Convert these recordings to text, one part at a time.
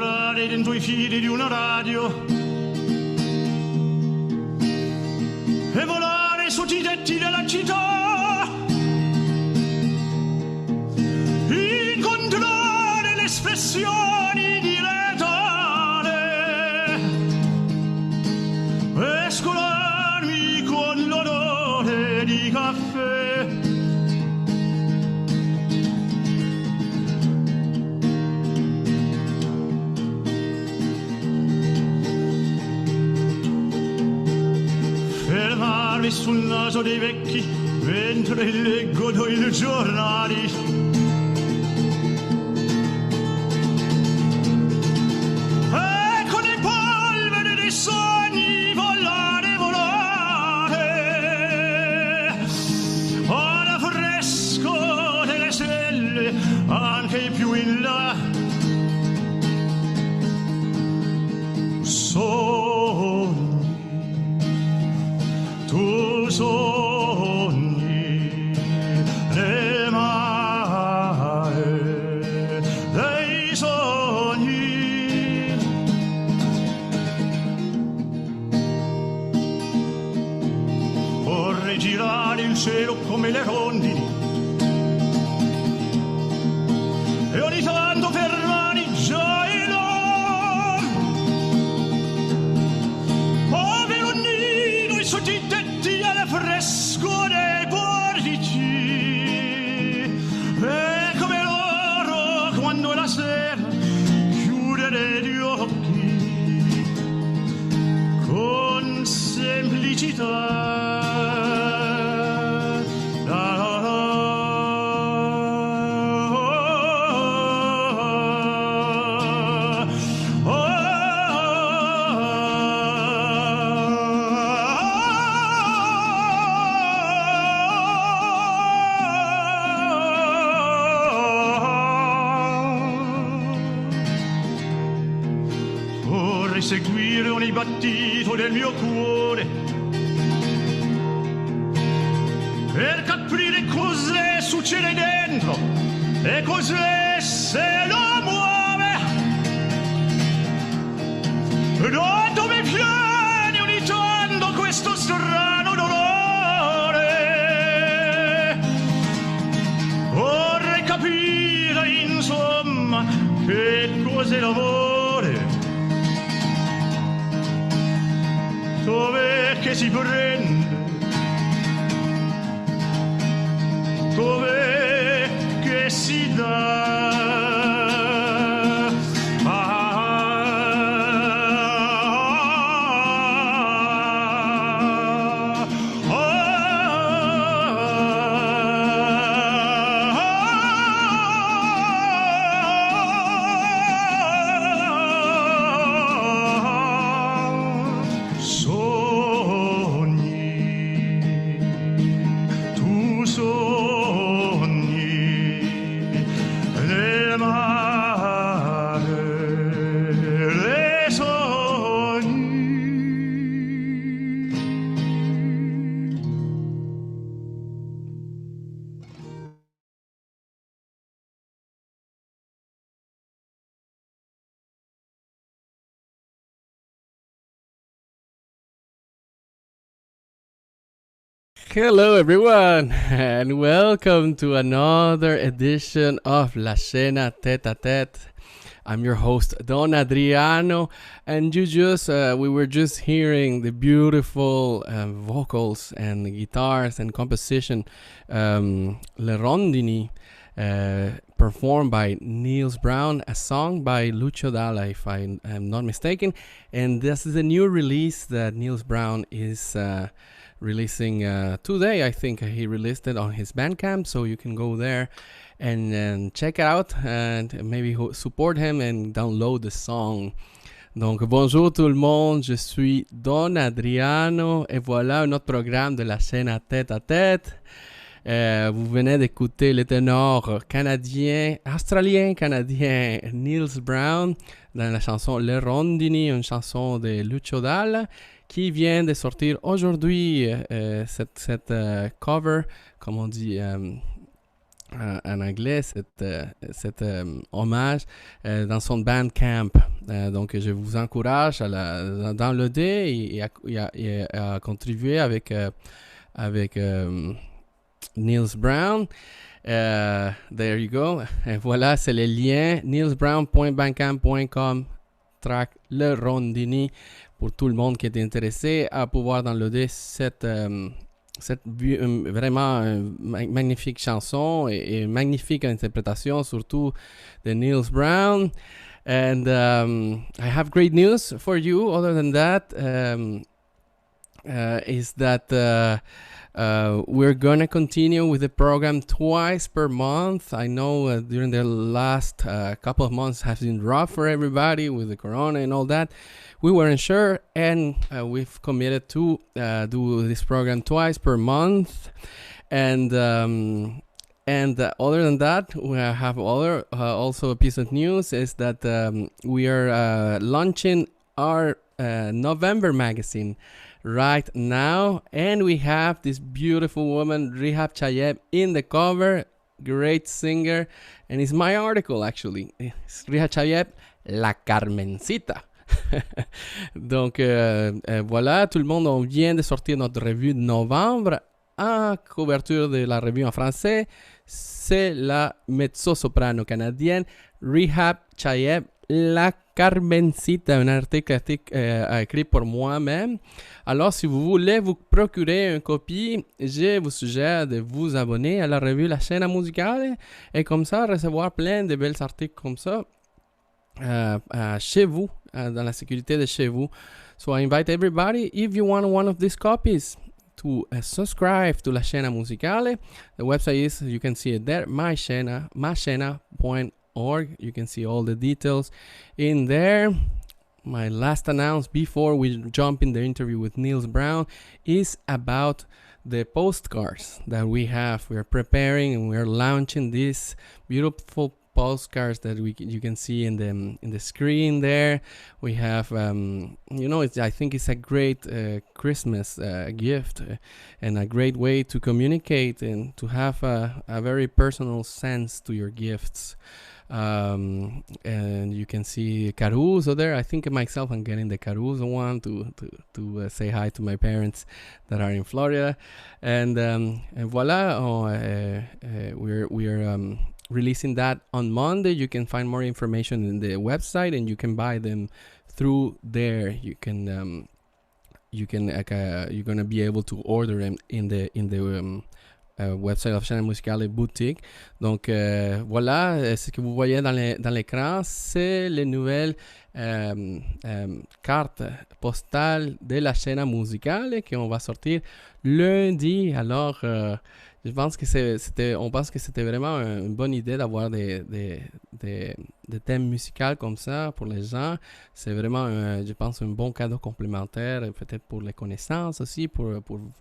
entrare dentro i fili di una radio e volare sotto i tetti della città, incontrare le espressioni di retale e scolarmi con l'odore di caffè. Fermarmi sul naso dei vecchi mentre leggono i giornali. E con le polvere dei sogni volare, volare. Ora fresco delle stelle anche più in là. Tu sogni le mare dei sogni. Vorrei girare il cielo come le rondini e ogni tanto fermare già e là. Sotto i tetti al fresco dei portici e come loro quando la sera chiudere gli occhi con semplicità. Seguire ogni battito del mio cuore per capire cos'è succede dentro e cos'è se lo muove. Da dove viene ogni tanto questo strano dolore? Vorrei capire insomma che cos'è l'amore. Dov'è che si prende? Dov'è che si dà? Hello everyone and welcome to another edition of La Cena Tete a Tete. I'm your host Don Adriano, and we were just hearing the beautiful vocals and guitars and composition Le Rondini performed by Nils Brown, a song by Lucio Dalla if I am not mistaken, and this is a new release that Nils Brown is releasing today. I think he released it on his Bandcamp, so you can go there and check it out and maybe support him and download the song. Donc bonjour tout le monde, je suis Don Adriano et voilà un autre programme de la scène à tête. Vous venez d'écouter le ténor australien-canadien Nils Brown dans la chanson Le Rondini, une chanson de Lucio Dalla, qui vient de sortir aujourd'hui cette cover, comme on dit, en anglais, cet hommage dans son Bandcamp. Donc, je vous encourage à downloader et à contribuer avec Nils Brown. There you go. Et voilà, c'est le lien nilsbrown.bandcamp.com track le Rondini pour tout le monde qui est intéressé à pouvoir downloader cette vraiment magnifique chanson et magnifique interprétation surtout de Nils Brown. And I have great news for you. Other than that, is that we're gonna continue with the program twice per month. I know during the last couple of months has been rough for everybody with the corona and all that. We weren't sure, and we've committed to do this program twice per month. And other than that, we have also a piece of news is that we are launching our November magazine right now, and we have this beautiful woman, Rihab Chayeb, in the cover. Great singer, and it's my article actually. It's Rihab Chayeb, La Carmencita. Donc voilà, tout le monde, on vient de sortir notre revue de novembre. En couverture de la revue en français, c'est la mezzo-soprano canadienne Rihab Chayeb, La Carmencita, un article écrit pour moi-même. Alors, si vous voulez vous procurer une copie, je vous suggère de vous abonner à la revue La Scena Musicale et comme ça, recevoir plein de belles articles comme ça chez vous, dans la sécurité de chez vous. So I invite everybody, if you want one of these copies, to subscribe to La Scena Musicale. The website is, you can see it there, myshena.org. You can see all the details in there. My last announcement before we jump in the interview with Nils Brown is about the postcards that we have. We are preparing and we are launching these beautiful postcards that you can see in the screen there. We have I think it's a great Christmas gift and a great way to communicate and to have a very personal sense to your gifts. And you can see Caruso there. I think myself I'm getting the Caruso one to say hi to my parents that are in Florida. And voila, we're releasing that on Monday. You can find more information in the website, and you can buy them through there. You're gonna be able to order them in the website of Scena Musicale Boutique. Donc voilà, ce que vous voyez dans l'écran, c'est les nouvelles cartes postales de la Scena Musicale qu'on va sortir lundi. Alors je pense que on pense que c'était vraiment une bonne idée d'avoir des thèmes musicaux comme ça pour les gens. C'est vraiment, je pense, un bon cadeau complémentaire, peut-être pour les connaissances aussi, pour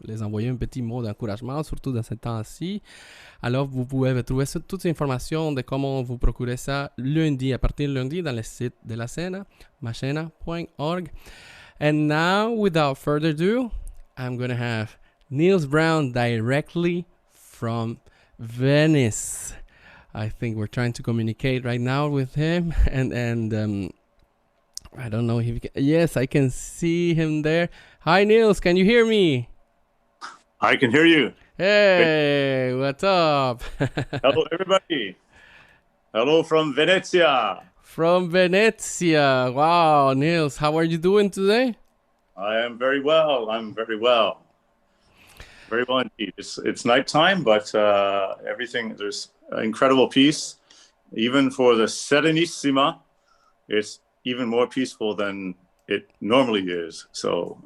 les envoyer un petit mot d'encouragement, surtout dans ce temps-ci. Alors, vous pouvez trouver toutes ces informations de comment vous procurer ça lundi, à partir de lundi, dans le site de la Scena, myshena.org. And now, without further ado, I'm going to have Nils Brown directly from Venice. I think we're trying to communicate right now with him, and I don't know if he can. Yes, I can see him there. Hi, Nils, can you hear me? I can hear you. Hey, what's up? Hello, everybody. Hello from Venezia. From Venezia. Wow, Nils, how are you doing today? I am very well. I'm very well. Very well indeed. It's nighttime, but everything, there's incredible peace. Even for the Serenissima, it's even more peaceful than it normally is. So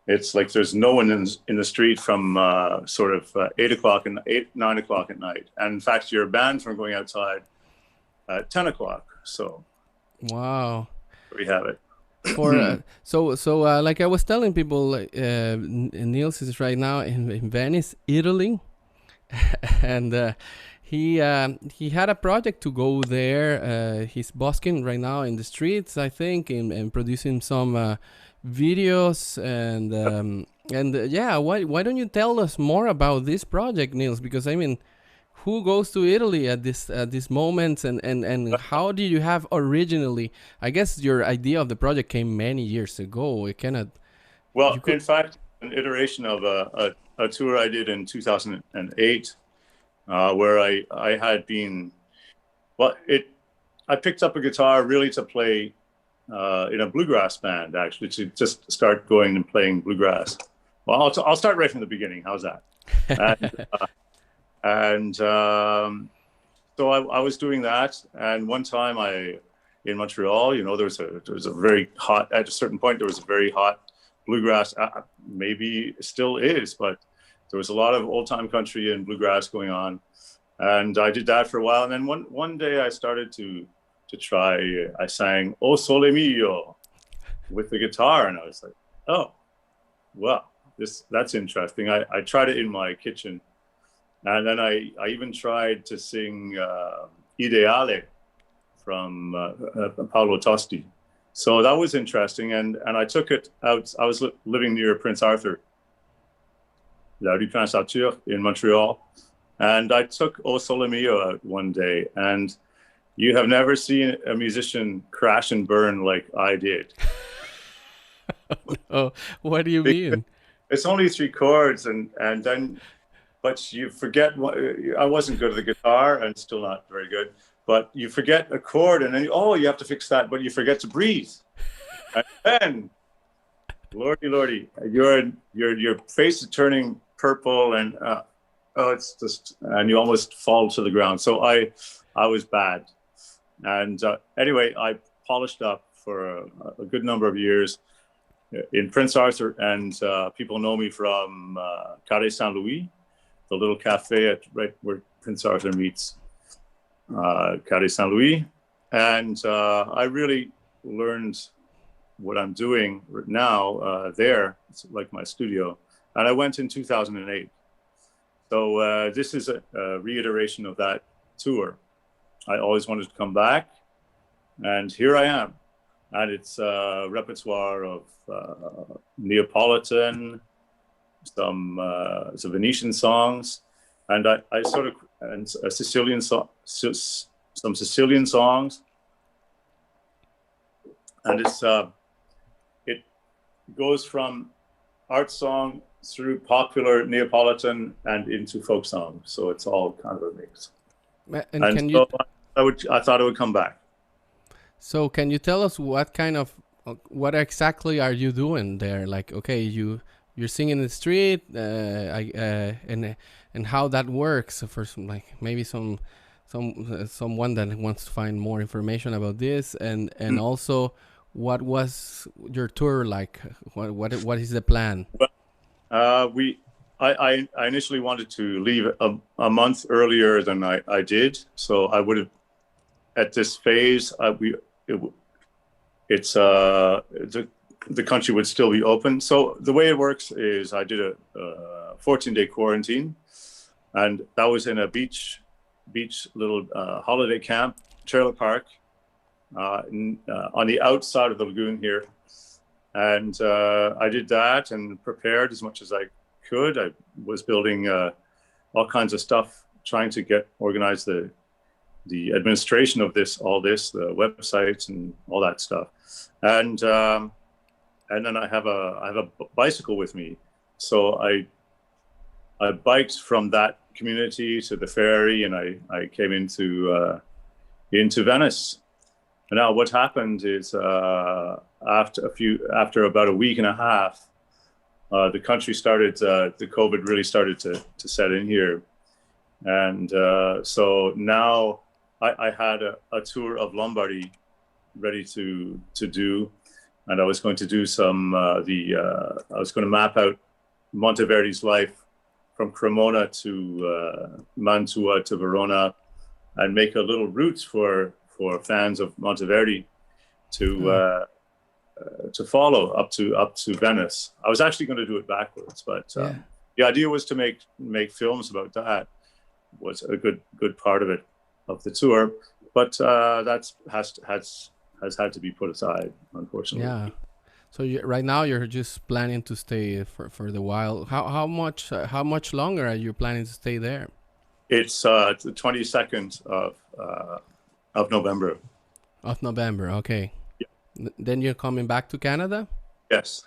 it's like there's no one in the street from 8 o'clock and 9 o'clock at night. And in fact, you're banned from going outside at 10 o'clock. So wow, there we have it. For so like I was telling people, Nils is right now in Venice, Italy, and he had a project to go there. He's busking right now in the streets, I think, and producing some videos and yeah. Why don't you tell us more about this project, Nils? Because I mean, who goes to Italy at this moment, and how did you have originally? I guess your idea of the project came many years ago. It cannot. Well, You in could. fact, an iteration of a tour I did in 2008, where I had been, well, I picked up a guitar really to play in a bluegrass band, actually, to just start going and playing bluegrass. Well, I'll start right from the beginning. How's that? And so I was doing that, and one time in Montreal, there was a very hot, at a certain point there was a very hot bluegrass, maybe still is, but there was a lot of old time country and bluegrass going on, and I did that for a while, and then one day I started to try. I sang "O Sole Mio" with the guitar, and I was like, oh, well, that's interesting. I tried it in my kitchen. And then I even tried to sing Ideale from Paolo Tosti. So that was interesting. And I took it out. I was living near Prince Arthur, la rue Prince Arthur in Montreal. And I took O Sole Mio out one day. And you have never seen a musician crash and burn like I did. Oh, what do you mean? It's only 3 chords. And then... But you forget, I wasn't good at the guitar and still not very good, but you forget a chord and then, you have to fix that, but you forget to breathe. And then, lordy, your face is turning purple and, it's just, and you almost fall to the ground. So I was bad. And anyway, I polished up for a good number of years in Prince Arthur, and people know me from Carré Saint-Louis, the little cafe right where Prince Arthur meets Carré Saint-Louis. And I really learned what I'm doing now there. It's like my studio. And I went in 2008. So this is a reiteration of that tour. I always wanted to come back. And here I am. And it's a repertoire of Neapolitan, some Venetian songs, and I sort of, and a Sicilian some Sicilian songs, and it goes from art song through popular Neapolitan and into folk song, so it's all kind of a mix. And can so I thought it would come back. So can you tell us what exactly are you doing there? Like, okay, you're singing in the street, and how that works for maybe someone that wants to find more information about this, and also what was your tour like? What is the plan? Well, I initially wanted to leave a month earlier than I did, so I would have at this phase the country would still be open. So the way it works is I did a 14-day quarantine, and that was in a beach little holiday camp, trailer park, on the outside of the lagoon here. And I did that and prepared as much as I could. I was building all kinds of stuff, trying to organize the administration of all this, the websites and all that stuff. And then I have a bicycle with me, so I biked from that community to the ferry, and I came into Venice. And now what happened is after about a week and a half, the country started, the COVID really started to set in here, and so now I had a tour of Lombardy ready to do. And I was going to do I was going to map out Monteverdi's life from Cremona to Mantua to Verona, and make a little route for fans of Monteverdi to follow up to Venice. I was actually going to do it backwards, but the idea was to make films about that. Was a good part of it, of the tour, but that has had to be put aside, unfortunately. Yeah. So right now you're just planning to stay for the while. How much longer are you planning to stay there? It's the 22nd of November. Of November, okay. Then you're coming back to Canada? Yes.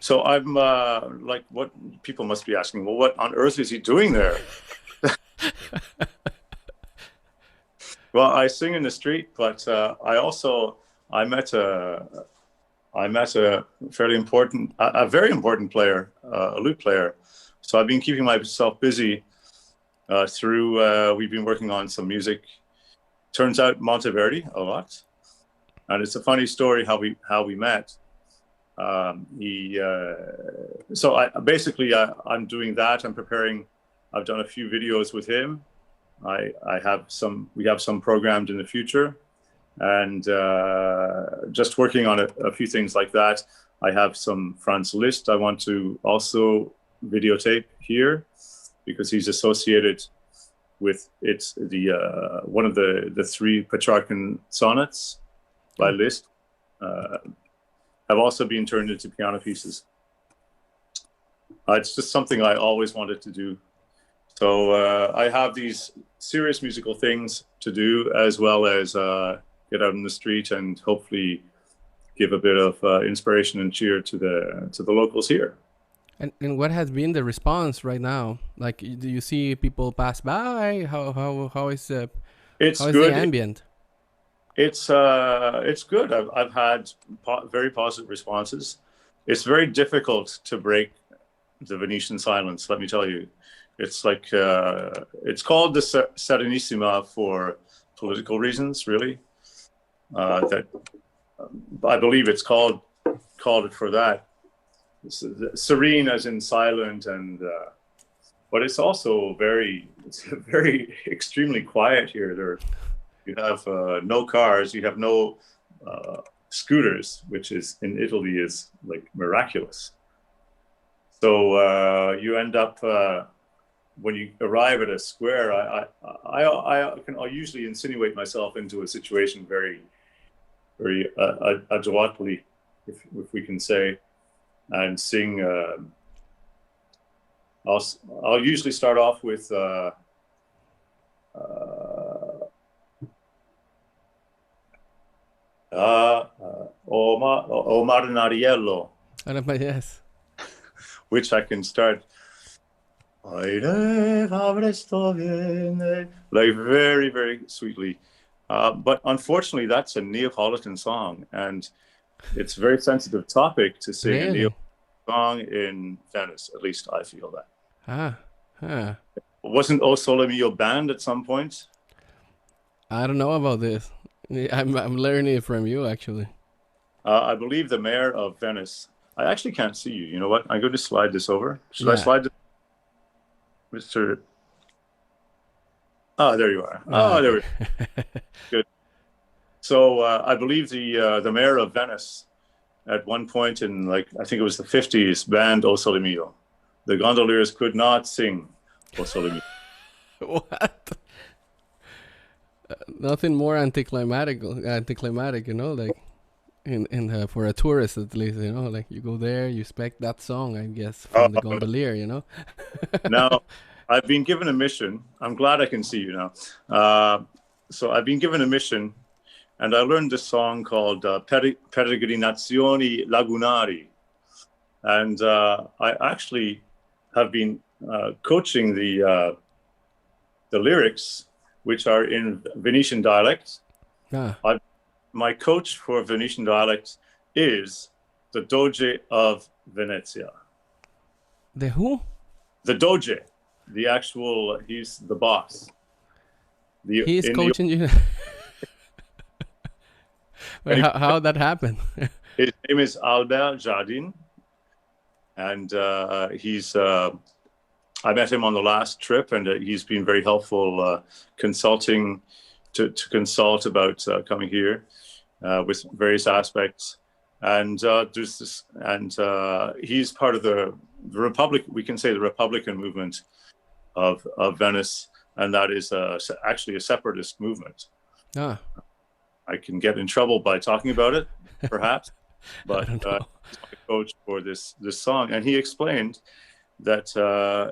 So I'm like, what people must be asking, well, what on earth is he doing there? Well, I sing in the street, but I met a fairly important, a very important player, a lute player. So I've been keeping myself busy we've been working on some music. Turns out Monteverdi a lot, and it's a funny story how we met. I'm doing that. I'm preparing. I've done a few videos with him. We have some programmed in the future, and just working on a few things like that. I have some Franz Liszt I want to also videotape here because he's associated with one of the three Petrarchan sonnets by Liszt have also been turned into piano pieces. It's just something I always wanted to do. So I have these serious musical things to do, as well as get out in the street and hopefully give a bit of inspiration and cheer to the locals here. And what has been the response right now? Like, do you see people pass by? How is it's how is good. the ambient? It's good. I've had very positive responses. It's very difficult to break the Venetian silence. Let me tell you, it's like it's called the Serenissima for political reasons, really. That I believe it's called it for that. It's serene as in silent, and but it's also very extremely quiet here. You have no cars, you have no scooters, which is in Italy is like miraculous. So you end up when you arrive at a square. I'll usually insinuate myself into a situation very adroitly, if we can say, and sing. I'll usually start off with O Marinariello, Yes. which I can start like very, very sweetly. But unfortunately, that's a Neapolitan song, and it's a very sensitive topic to sing a Neapolitan song in Venice. At least I feel that. Wasn't O Sole Mio banned at some point? I don't know about this. I'm learning it from you, actually. I believe the mayor of Venice. I actually can't see you. You know what? I'm going to slide this over. Should I slide this? Mr. Oh, there you are. Oh, there we go. Good. So I believe the mayor of Venice at one point in, like, I think it was the 50s, banned O Sole Mio. The gondoliers could not sing O Sole Mio. What? Nothing more anticlimactic, you know, like in for a tourist at least, you know, like you go there, you expect that song, I guess, from the gondolier, you know. Now, I've been given a mission. I'm glad I can see you now. So I've been given a mission, and I learned this song called Peregrinazioni Lagunari, and I actually have been coaching the lyrics, which are in Venetian dialect. My coach for Venetian dialect is the Doge of Venezia. The who? The Doge, the actual, he's the boss. He's coaching you? Wait, how that happened? His name is Albert Jardin, and he's... I met him on the last trip, and he's been very helpful consulting to consult about coming here with various aspects. And there's this, and he's part of the Republic. We can say the Republican movement of Venice, and that is actually a separatist movement. I can get in trouble by talking about it, perhaps, but he's my coach for this song, and he explained that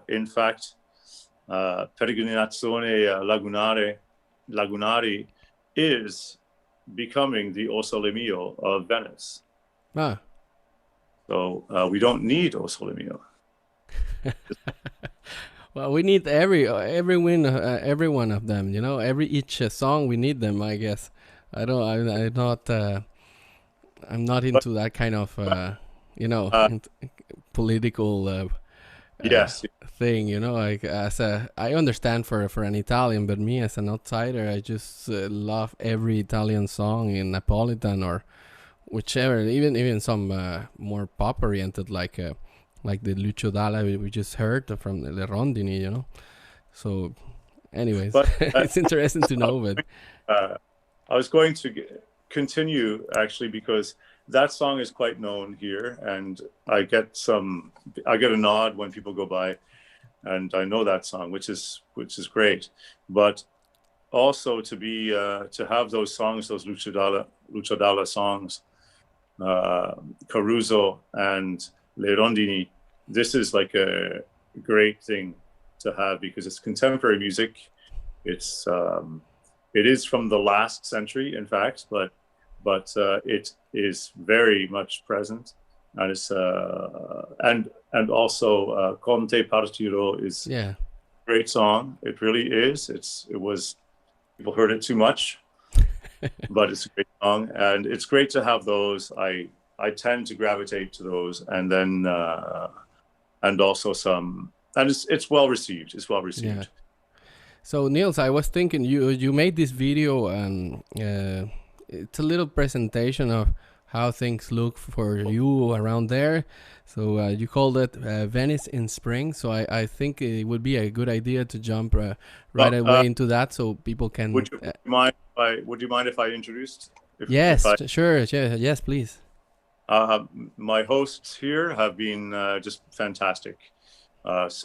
in fact Peregrinazione Lagunari is becoming the O Sole Mio of Venice. Ah. So we don't need O Sole Mio. Well, we need every one of them. Each song we need them. I guess. I don't. I'm not. I'm not into that kind of political Yes. thing. Like I understand for an Italian, but me as an outsider, I just love every Italian song in Napolitan or whichever. Even some more pop oriented like the Lucio Dalla we just heard from the Rondini. So, anyways, But it's interesting to know. But I was going to continue actually because that song is quite known here, and I get a nod when people go by, and I know that song, which is great. But also to have those songs, those Lucio Dalla songs, Caruso and Le Rondini, this is like a great thing to have because it's contemporary music. It is from the last century, in fact, but it is very much present, and it's and also Conte Partiro is a great song. It really is. It was people heard it too much, but it's a great song, and it's great to have those. I tend to gravitate to those, and then and also some, and it's well received. It's well received. Yeah. So Nils, I was thinking you made this video and it's a little presentation of how things look for you around there. So you called it Venice in Spring. So I think it would be a good idea to jump right away into that so people can. Would you mind if I introduced? Yes, sure. Yes, please. My hosts here have been just fantastic. It's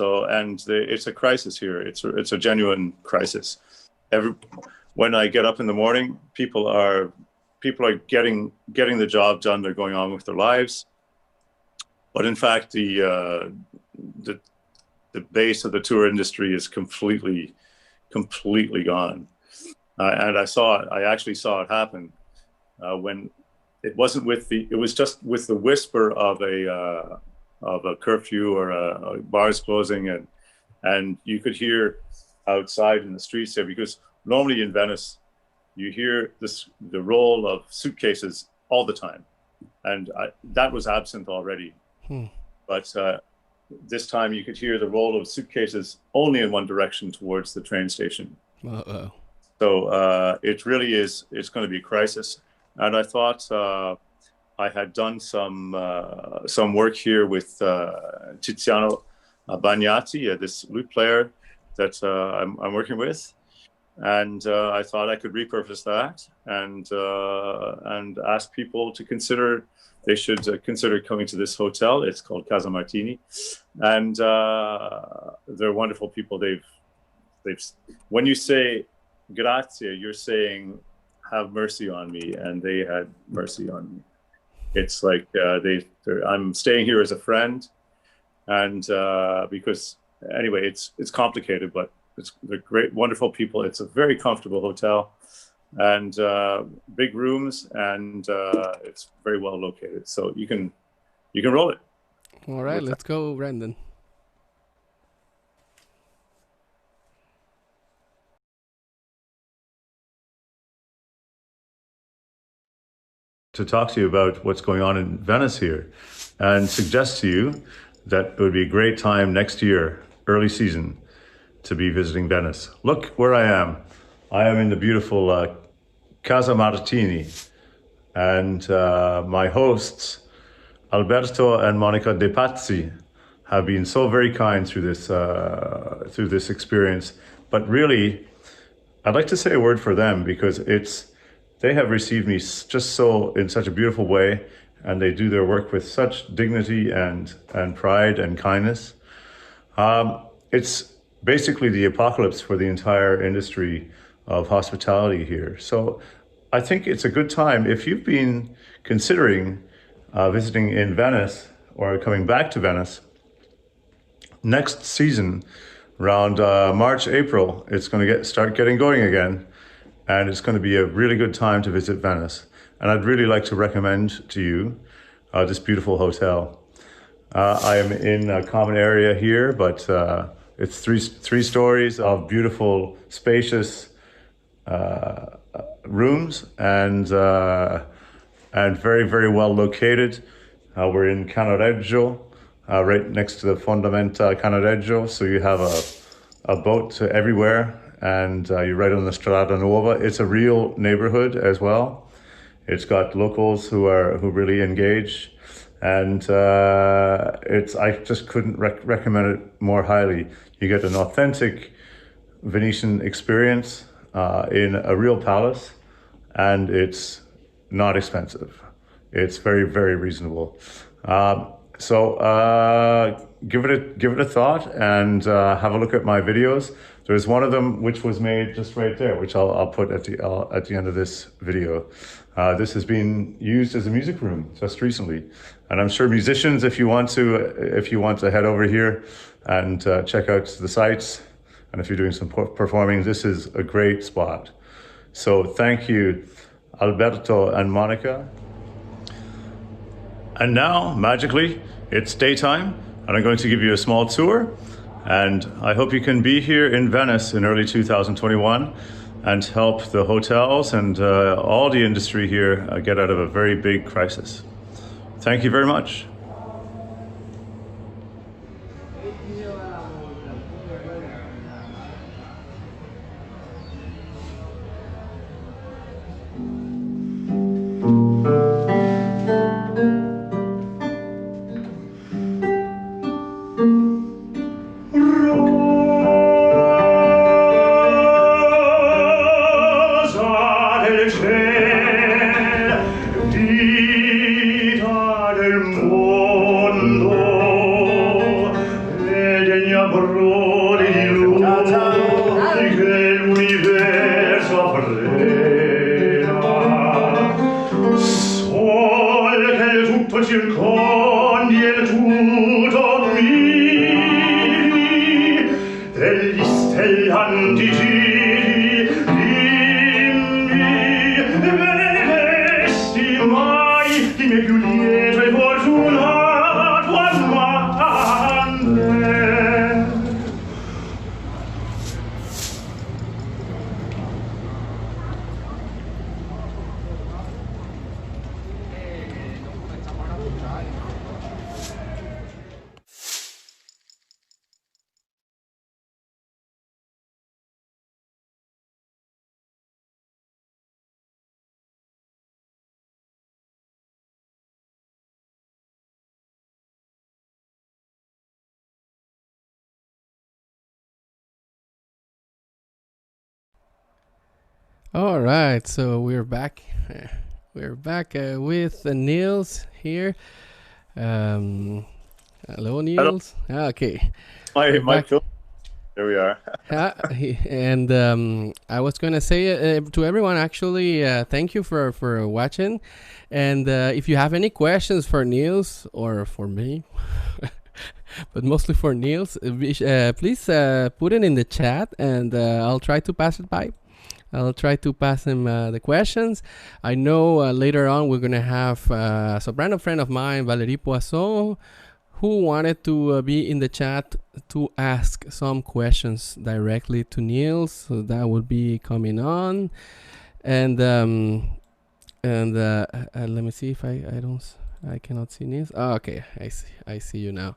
a crisis here. It's a genuine crisis. When I get up in the morning, people are getting the job done. They're going on with their lives, but in fact, the base of the tour industry is completely gone. And I actually saw it happen when it was just with the whisper of a curfew or bars closing, and you could hear outside in the streets there, because normally in Venice you hear the roll of suitcases all the time, and that was absent already. But this time you could hear the roll of suitcases only in one direction, towards the train station. So it really is. It's going to be a crisis, and I thought I had done some work here with Tiziano Bagnati, this lute player that I'm working with, and I thought I could repurpose that and ask people to consider. They should consider coming to this hotel. It's called Casa Martini, and they're wonderful people. They've when you say grazie, you're saying have mercy on me, and they had mercy on me. It's like I'm staying here as a friend, and because anyway, it's complicated, but they're great, wonderful people. It's a very comfortable hotel, and big rooms, and it's very well located. So you can roll it. All right, let's go, Brandon. To talk to you about what's going on in Venice here, and suggest to you that it would be a great time next year, early season, to be visiting Venice. Look where I am. I am in the beautiful Casa Martini, and my hosts, Alberto and Monica De Pazzi, have been so very kind through this experience. But really, I'd like to say a word for them, because they have received me in such a beautiful way, and they do their work with such dignity and pride and kindness. It's basically the apocalypse for the entire industry of hospitality here. So I think it's a good time, if you've been considering visiting in Venice or coming back to Venice next season. around March, April, it's going to start getting going again, and it's going to be a really good time to visit Venice. And I'd really like to recommend to you this beautiful hotel. I am in a common area here, but it's three stories of beautiful, spacious rooms and very, very well located. We're in Canareggio, right next to the Fondamenta Canareggio. So you have a boat to everywhere, and you're right on the Strada Nuova. It's a real neighborhood as well. It's got locals who really engage, and I just couldn't recommend it more highly. You get an authentic Venetian experience in a real palace, and it's not expensive. It's very, very reasonable. So give it a thought, and have a look at my videos. There's one of them which was made just right there, which I'll put at the end of this video. This has been used as a music room just recently, and I'm sure musicians, if you want to head over here and check out the sites, and if you're doing some performing, this is a great spot. So thank you, Alberto and Monica. And now, magically, it's daytime, and I'm going to give you a small tour. And I hope you can be here in Venice in early 2021 and help the hotels and all the industry here get out of a very big crisis. Thank you very much. All right, so we're back. We're back with Nils here. Hello, Nils. Okay. My there we are. And I was going to say to everyone, actually, thank you for watching. And if you have any questions for Nils or for me, but mostly for Nils, please put it in the chat, and I'll try to pass it by. I'll try to pass him the questions. I know later on we're going to have a soprano friend of mine, Valérie Poisson, who wanted to be in the chat to ask some questions directly to Nils. So that will be coming on. And let me see if I cannot see Nils. Oh, okay, I see you now.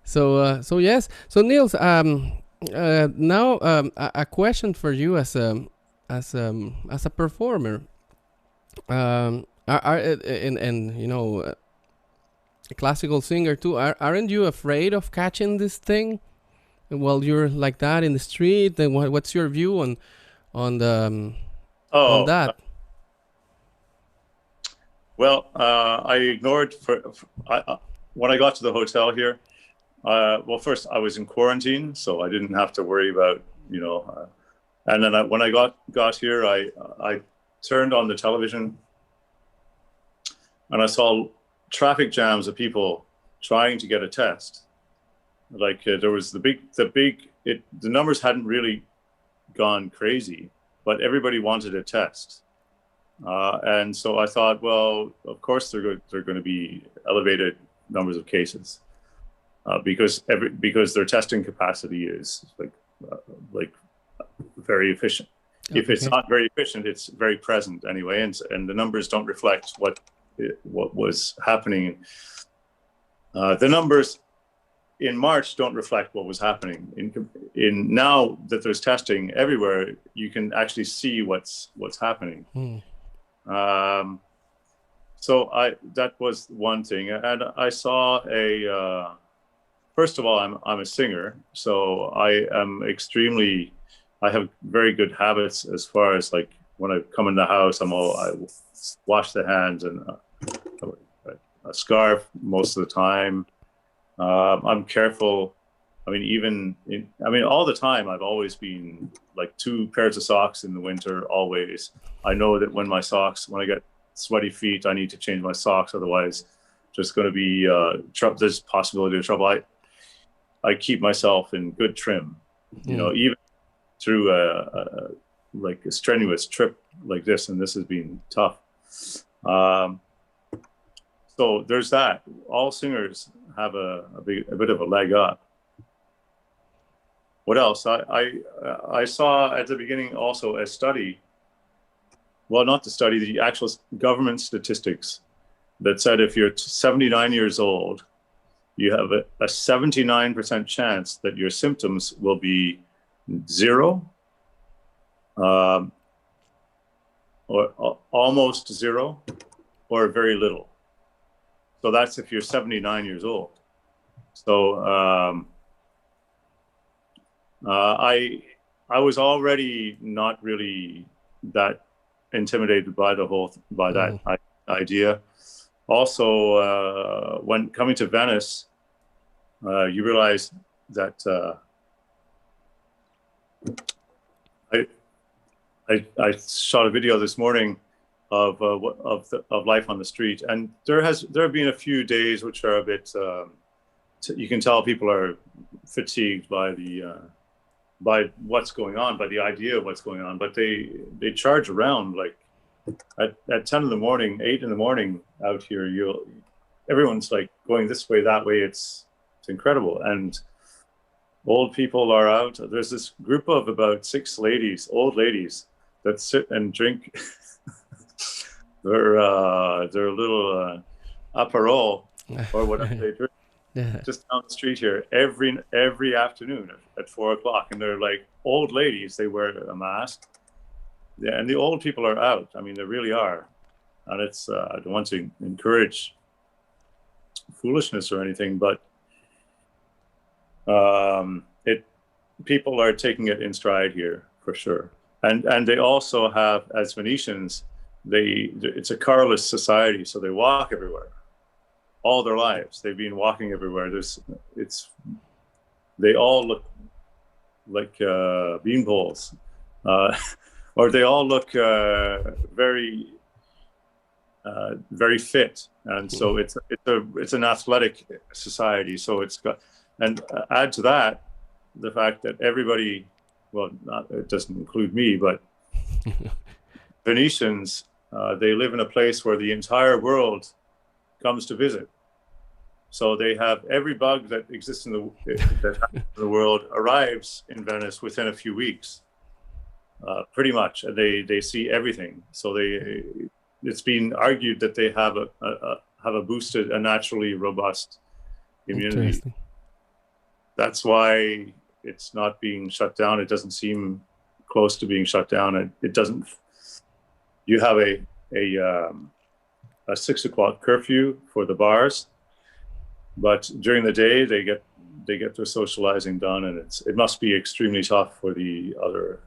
So yes. So Nils, now a question for you as a performer, and you know, a classical singer too. Aren't you afraid of catching this thing while you're like that in the street? And what's your view on that? Well, I ignored when I got to the hotel here. Well, first I was in quarantine, so I didn't have to worry about, you know. And then when I got here, I turned on the television, and I saw traffic jams of people trying to get a test. Like there was the big the numbers hadn't really gone crazy, but everybody wanted a test. And so I thought, well, of course they're going to be elevated numbers of cases, because their testing capacity is like very efficient. Okay. If it's not very efficient, it's very present anyway, and the numbers don't reflect what was happening. The numbers in March don't reflect what was happening. In now that there's testing everywhere, you can actually see what's happening. So that was one thing, and I saw first of all, I'm a singer, so I have very good habits as far as like when I come in the house, I wash the hands and a scarf most of the time. I'm careful. I mean, all the time, I've always been like 2 pairs of socks in the winter, always. I know that when I get sweaty feet, I need to change my socks. Otherwise, there's going to be there's possibility of trouble. I keep myself in good trim, even through a strenuous trip like this, and this has been tough. So there's that. All singers have a bit of a leg up. What else? I saw at the beginning also a study. Well, not the study, the actual government statistics that said if you're 79 years old, you have a 79% chance that your symptoms will be 0, or almost 0, or very little. So that's if you're 79 years old. So I was already not really that intimidated by that idea. Also, when coming to Venice, you realize that I shot a video this morning of life on the street, and there have been a few days which are a bit. You can tell people are fatigued by by what's going on, by the idea of what's going on, but they charge around like at 10 in the morning, 8 in the morning out here. Everyone's like going this way, that way. It's incredible, and old people are out. There's this group of about 6 old ladies that sit and drink their little Aperol or whatever they drink. Yeah. Just down the street here every afternoon at 4:00, and they're like old ladies. They wear a mask, yeah, and the old people are out. I mean, they really are, and it's I don't want to encourage foolishness or anything, but people are taking it in stride here for sure, and they also have, as Venetians, it's a carless society, so they walk everywhere. All their lives, they've been walking everywhere. They all look like bean poles, or they all look very fit, and so it's an athletic society. So it's got, and add to that the fact that everybody, well, it doesn't include me, but Venetians, they live in a place where the entire world comes to visit. So they have every bug that exists in the world arrives in Venice within a few weeks, pretty much. They see everything. So it's been argued that they have a boosted, a naturally robust immunity. That's why it's not being shut down. It doesn't seem close to being shut down. It doesn't. You have a 6 o'clock curfew for the bars, but during the day they get their socializing done, and it must be extremely tough for the other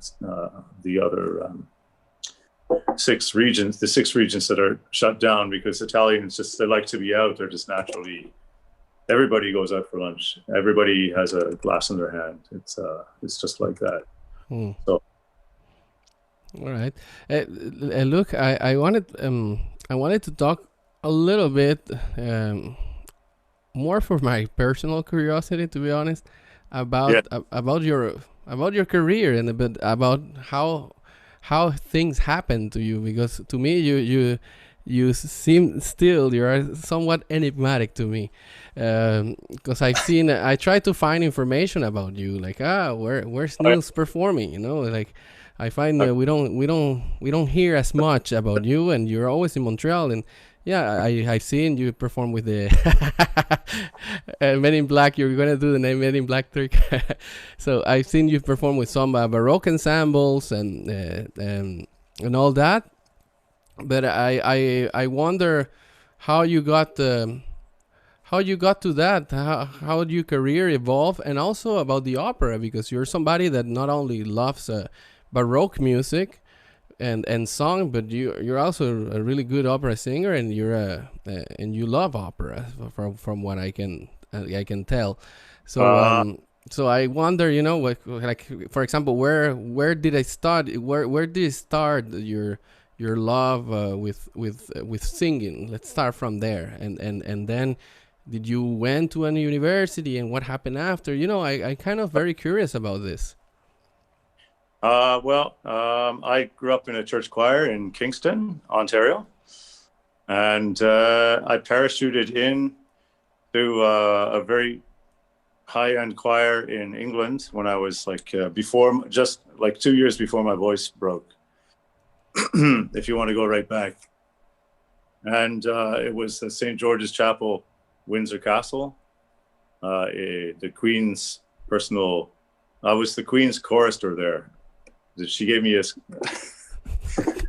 6 regions, the 6 regions that are shut down, because Italians they like to be out. They're just naturally, everybody goes out for lunch. Everybody has a glass in their hand. It's just like that. So. All right. Look, I wanted to talk a little bit more for my personal curiosity, to be honest, Yeah. about your career and a bit about how things happen to you. Because to me, you seem still you are somewhat enigmatic to me. Because I try to find information about you, like where's Oh, Nils performing? Like I find yeah. we don't hear as much about you, and you're always in Montreal. And yeah, I've seen you perform with the Men in Black. You're gonna do the name Men in Black trick. So I've seen you perform with some Baroque ensembles and all that. But I wonder how you got how you got to that. How did your career evolve, and also about the opera, because you're somebody that not only loves Baroque music and song, but you're also a really good opera singer, and and you love opera from what I can tell. So Uh, so I wonder, what, like, for example, where did I start? Where did it start your love with singing? Let's start from there, and then did you went to a university, and what happened after? I kind of very curious about this. well, I grew up in a church choir in Kingston, Ontario, and I parachuted in to a very high-end choir in England when I was like just like 2 years before my voice broke. If you want to go right back, and it was St. George's Chapel, Windsor Castle. The Queen's personal. I was the Queen's chorister there. She gave me a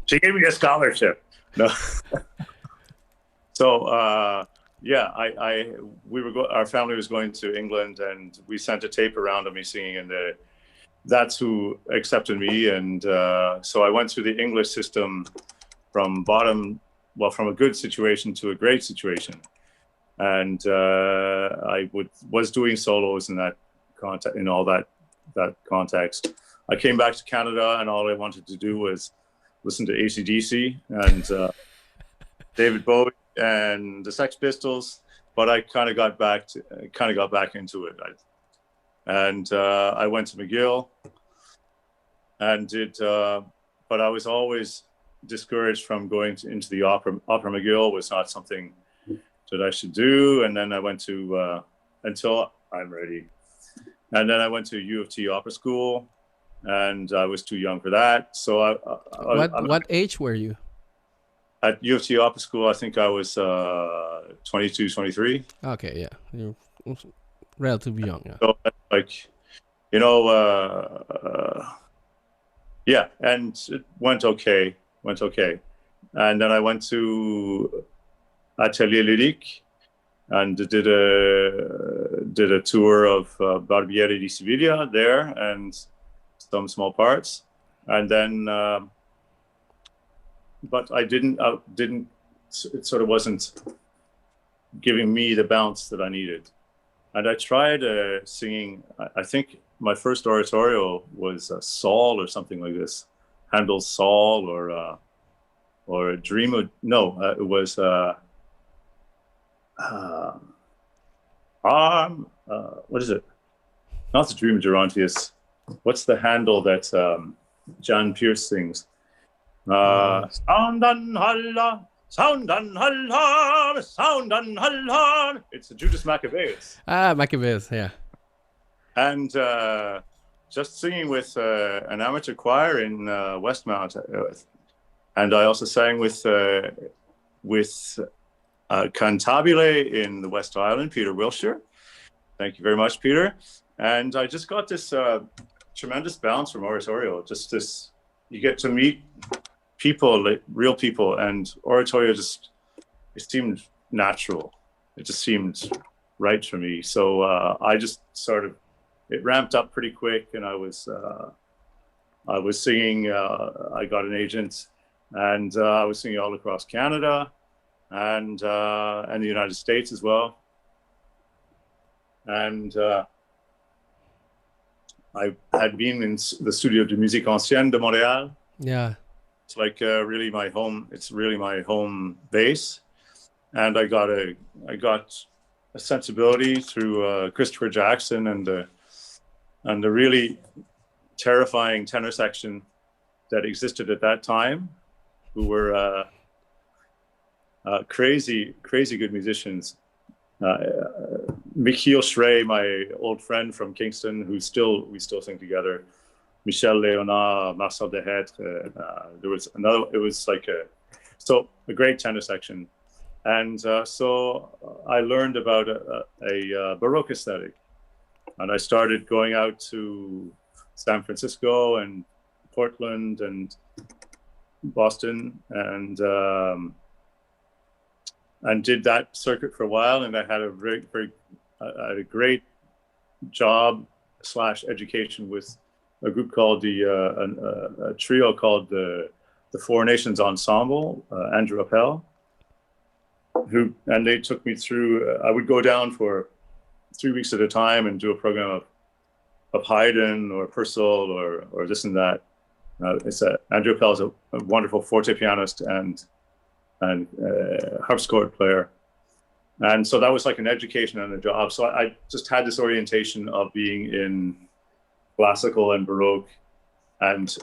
she gave me a scholarship. No. So yeah, our family was going to England, and we sent a tape around of me singing, and that's who accepted me. And so I went through the English system from from a good situation to a great situation. And I was doing solos in that that context. I came back to Canada, and all I wanted to do was listen to AC/DC and David Bowie and the Sex Pistols. But I kind of got back into it. I went to McGill and did, but I was always discouraged from going into the opera. Opera McGill was not something that I should do. And then I went to until I'm ready. And then I went to U of T Opera School, and I was too young for that. So What age were you? At U of T Opera School, I think I was 22, 23. Okay, yeah, you're relatively young. Yeah. So like, you know, yeah, and it went okay. And then I went to Atelier Lyrique and did a tour of Barbiere di Siviglia there and some small parts. And then, but I didn't, it sort of wasn't giving me the bounce that I needed. And I tried singing, I think my first oratorio was Saul or something like this, Handel's Saul or a Dream of, no, it was what is it? Not the Dream of Gerontius. What's the Handel that John Pierce sings? Sound and holla, sound and holla, sound and holla. It's the Judas Maccabeus. Maccabeus, yeah. And just singing with an amateur choir in Westmount, and I also sang with Cantabile in the West Island, Peter Wilshire. Thank you very much, Peter. And I just got this tremendous bounce from oratorio. Just this, you get to meet people, like real people, and oratorio it seemed natural. It just seemed right for me. So I just sort of, it ramped up pretty quick, and I was singing. I got an agent, and I was singing all across Canada, and the United States as well. And I had been in the Studio de Musique Ancienne de Montréal. Yeah. It's like really my home. It's really my home base. And I got sensibility through Christopher Jackson and the really terrifying tenor section that existed at that time, who were crazy good musicians. Michiel Schrey, my old friend from Kingston, we still sing together. Michel Léonard, Marcel Dehetre. There was another. It was like a great tenor section, and so I learned about a Baroque aesthetic, and I started going out to San Francisco and Portland and Boston, and did that circuit for a while. And I had a a great job / education with a group called a trio called the Four Nations Ensemble, Andrew Appel, and they took me through. I would go down for 3 weeks at a time and do a program of Haydn or Purcell or this and that. Andrew Appel is a wonderful forte pianist and harpsichord player, and so that was like an education and a job. So I just had this orientation of being in classical and Baroque, and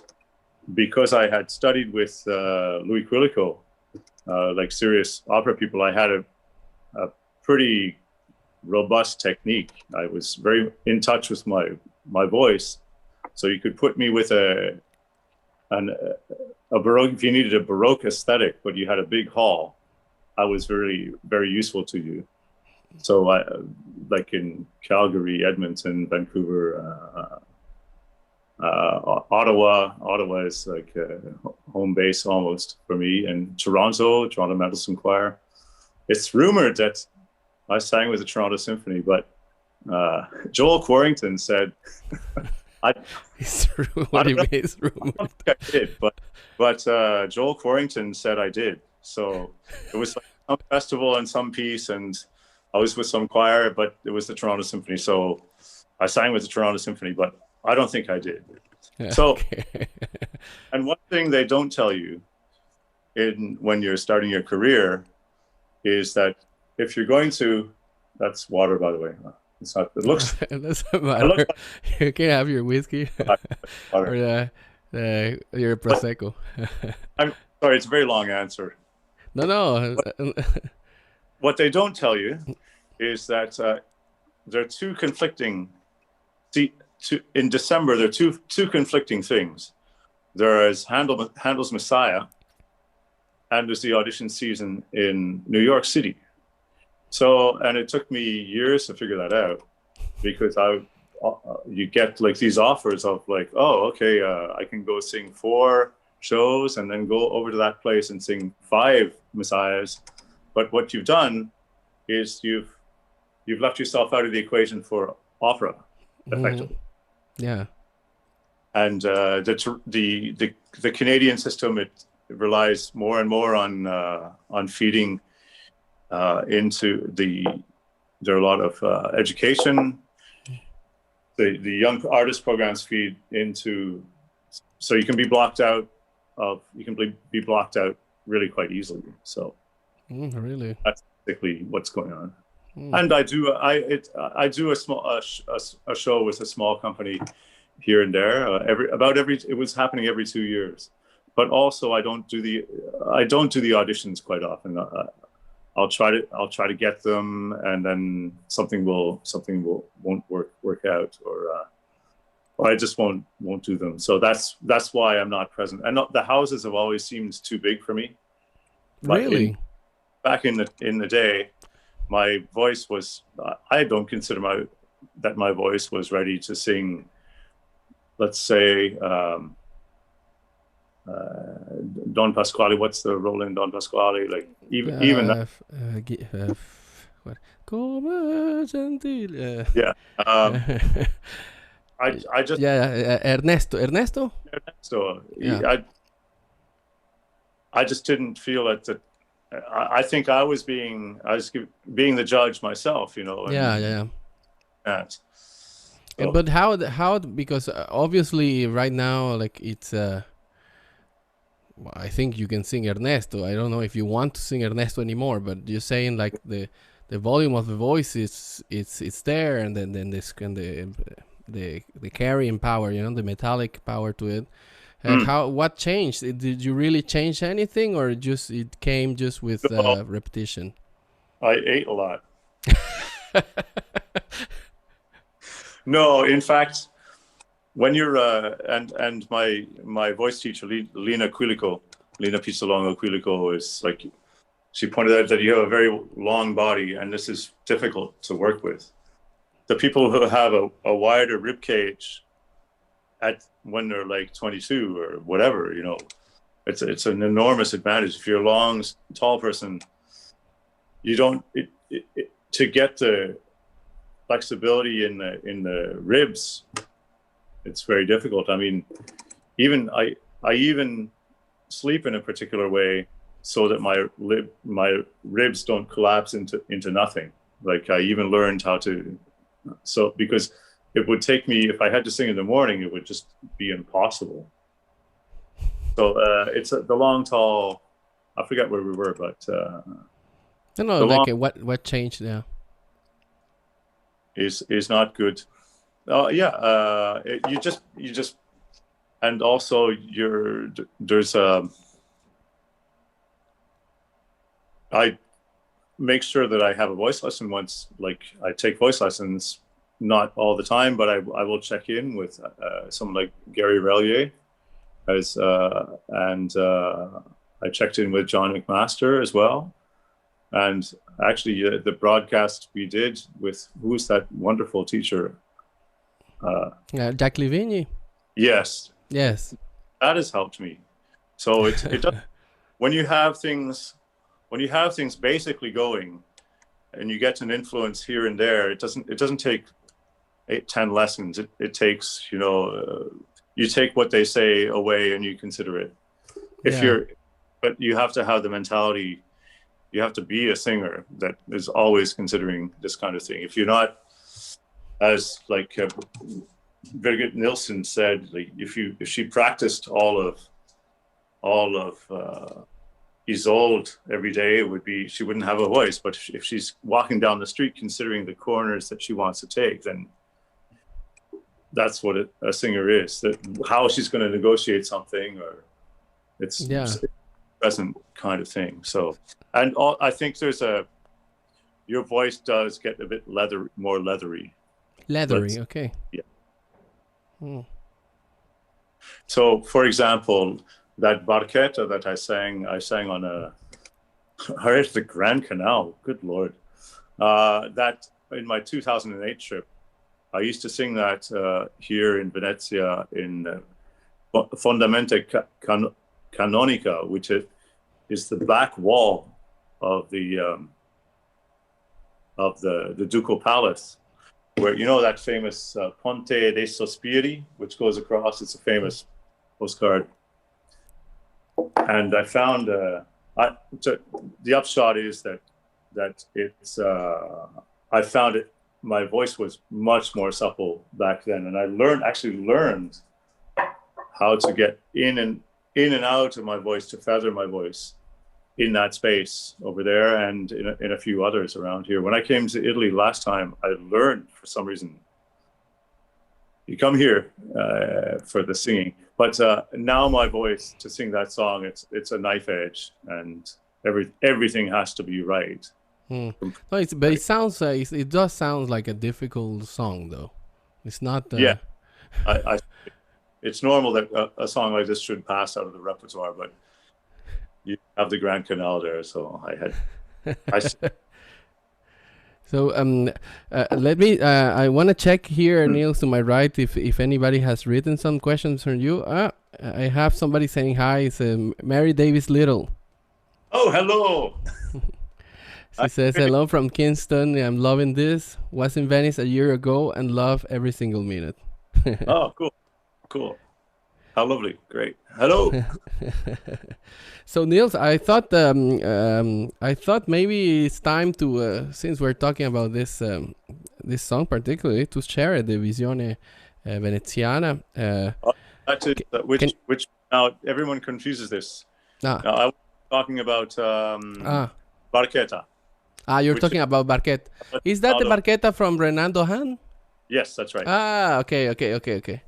because I had studied with Louis Quilico, like serious opera people, I had a pretty robust technique. I was very in touch with my voice, so you could put me with a Baroque, if you needed a Baroque aesthetic, but you had a big hall, I was very, very useful to you. So I, like in Calgary, Edmonton, Vancouver, Ottawa is like a home base almost for me, and Toronto Metal Choir. It's rumored that I sang with the Toronto Symphony, but Joel Quarrington said, It's true. What do you mean it's rumored? I don't think I did, but Joel Quarrington said I did. So it was like some festival and some piece, and I was with some choir, but it was the Toronto Symphony. So I sang with the Toronto Symphony, but I don't think I did. So, Okay. and one thing they don't tell you when you're starting your career is that if you're going to, that's water, by the way. It's not, it looks, It doesn't matter. You can have your whiskey water. or your prosecco. I'm sorry, it's a very long answer. No. What they don't tell you is that there are two conflicting. In December, there are two conflicting things. There is Handel's Messiah, and there's the audition season in New York City. So, and it took me years to figure that out, because you get like these offers of like, oh, okay, I can go sing 4 shows and then go over to that place and sing 5 Messiahs. But what you've done is you've left yourself out of the equation for opera, effectively. Yeah. And the Canadian system, it relies more and more on feeding into there are a lot of education. The young artist programs feed into, so you can be blocked out really quite easily. So really, that's basically what's going on. And I do a small a show with a small company here and there. It was happening every 2 years, but also I don't do the auditions quite often. I'll try to get them, and then something won't work out, or I just won't do them. So that's why I'm not present. And the houses have always seemed too big for me. Really? Back in the day, my voice was, I don't consider my voice was ready to sing, let's say, Don Pasquale. What's the role in Don Pasquale? Like even that. What? Come gentil. Yeah. I just Ernesto. So Yeah. I just didn't feel that. I think I was being the judge myself, you know. Yeah. So, But how because obviously right now, like, it's I think you can sing Ernesto. I don't know if you want to sing Ernesto anymore, but you're saying like the the volume of the voice is it's there, and then this and the carrying power, the metallic power to it. What changed? Did you really change anything, or just it came just with repetition? I ate a lot. No, in fact, when you're and my voice teacher Lena Pizzolongo Quilico is like, she pointed out that you have a very long body, and this is difficult to work with. The people who have a wider rib cage when they're like 22 or whatever, it's an enormous advantage. If you're a long, tall person, you don't to get the flexibility in the ribs. It's very difficult. I mean, I even sleep in a particular way so that my ribs don't collapse into nothing. Like, I even learned how to, because it would take me, if I had to sing in the morning, it would just be impossible. So it's the long, tall. I forget where we were, but what changed now is not good. You just, and also there's I make sure that I have a voice lesson once. Like, I take voice lessons, not all the time, but I will check in with someone like Gary Relier, and I checked in with John McMaster as well. And actually, the broadcast we did with, who's that wonderful teacher? Jack Livigny. Yes. That has helped me. So it does, when you have things basically going, and you get an influence here and there, it doesn't take 8-10 lessons. It takes, you take what they say away and you consider it. But you have to have the mentality. You have to be a singer that is always considering this kind of thing. If you're not, as like Birgit Nilsson said, like, if she practiced all of Isolde every day, she wouldn't have a voice. But if she's walking down the street considering the corners that she wants to take, then that's what a singer is. That how she's going to negotiate something, or it's present kind of thing. So, and I think your voice does get a bit more leathery. Okay. Yeah. So, for example, that barchetta that I sang on the Grand Canal. Good Lord. That in my 2008 trip, I used to sing that here in Venezia in Fondamente Canonica, which is the back wall of the Ducal Palace, where that famous Ponte dei Sospiri, which goes across. It's a famous postcard. And I found the upshot is that it's I found it. My voice was much more supple back then, and I learned how to get in and out of my voice, to feather my voice in that space over there, and in a few others around here. When I came to Italy last time, I learned, for some reason, you come here for the singing, but now my voice to sing that song, it's a knife edge, and everything has to be right. No, but it sounds it does sound like a difficult song, though. It's not. Yeah, it's normal that a song like this should pass out of the repertoire, but you have the Grand Canal there, so So let me. I want to check here, Nils, to my right, if anybody has written some questions from you. I have somebody saying hi. It's Mary Davis Little. Oh, hello. She says hello from Kingston. I'm loving this. Was in Venice a year ago and love every single minute. Oh, cool. How lovely. Great. Hello. So Nils, I thought maybe it's time to since we're talking about this song particularly, to share it, the Visione Veneziana. That's it. Which now everyone confuses this. Now I was talking about Barchetta. You're which talking about Barqueta. Is that the Ronaldo. Barqueta from Renan Han? Yes, that's right. Okay.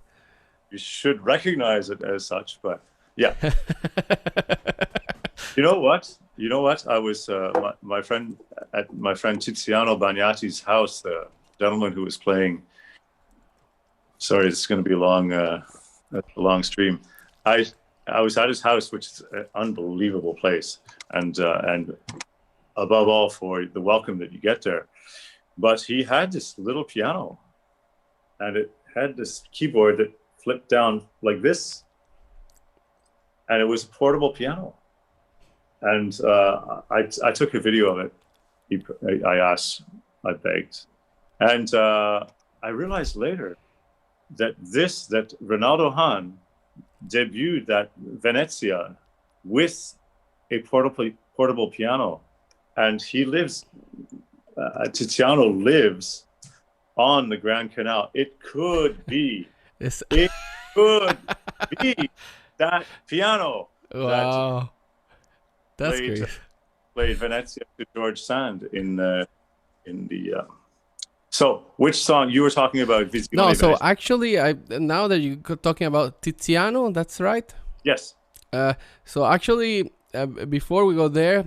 You should recognize it as such, but yeah. You know what? I was my friend Tiziano Bagnati's house, the gentleman who was playing. Sorry, it's going to be a long stream. I was at his house, which is an unbelievable place, and above all for the welcome that you get there. But he had this little piano, and it had this keyboard that flipped down like this, and it was a portable piano. And I took a video of it. I asked, I begged, and I realized later that Ronaldo Han debuted that Venezia with a portable piano, and he lives. Tiziano lives on the Grand Canal. It could be that piano. Wow. That's great. Played Venezia to George Sand in the. So, which song you were talking about? No, so Venezia. actually, now that you're talking about Tiziano, that's right. Yes. So actually, before we go there,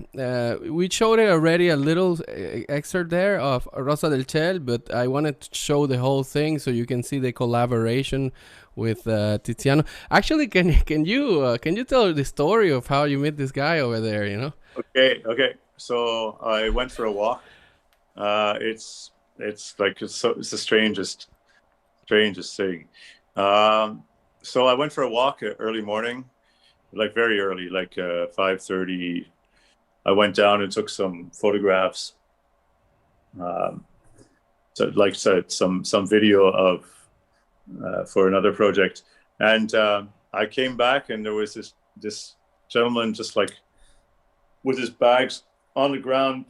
we showed it already a little excerpt there of Rosa del Ciel, but I wanted to show the whole thing so you can see the collaboration with Tiziano. Actually, can you tell the story of how you met this guy over there? You know? Okay. So I went for a walk. It's the strangest thing. So I went for a walk early morning, like very early, like 5:30. I went down and took some photographs. So like I said, some video of for another project, and I came back and there was this gentleman just like with his bags on the ground,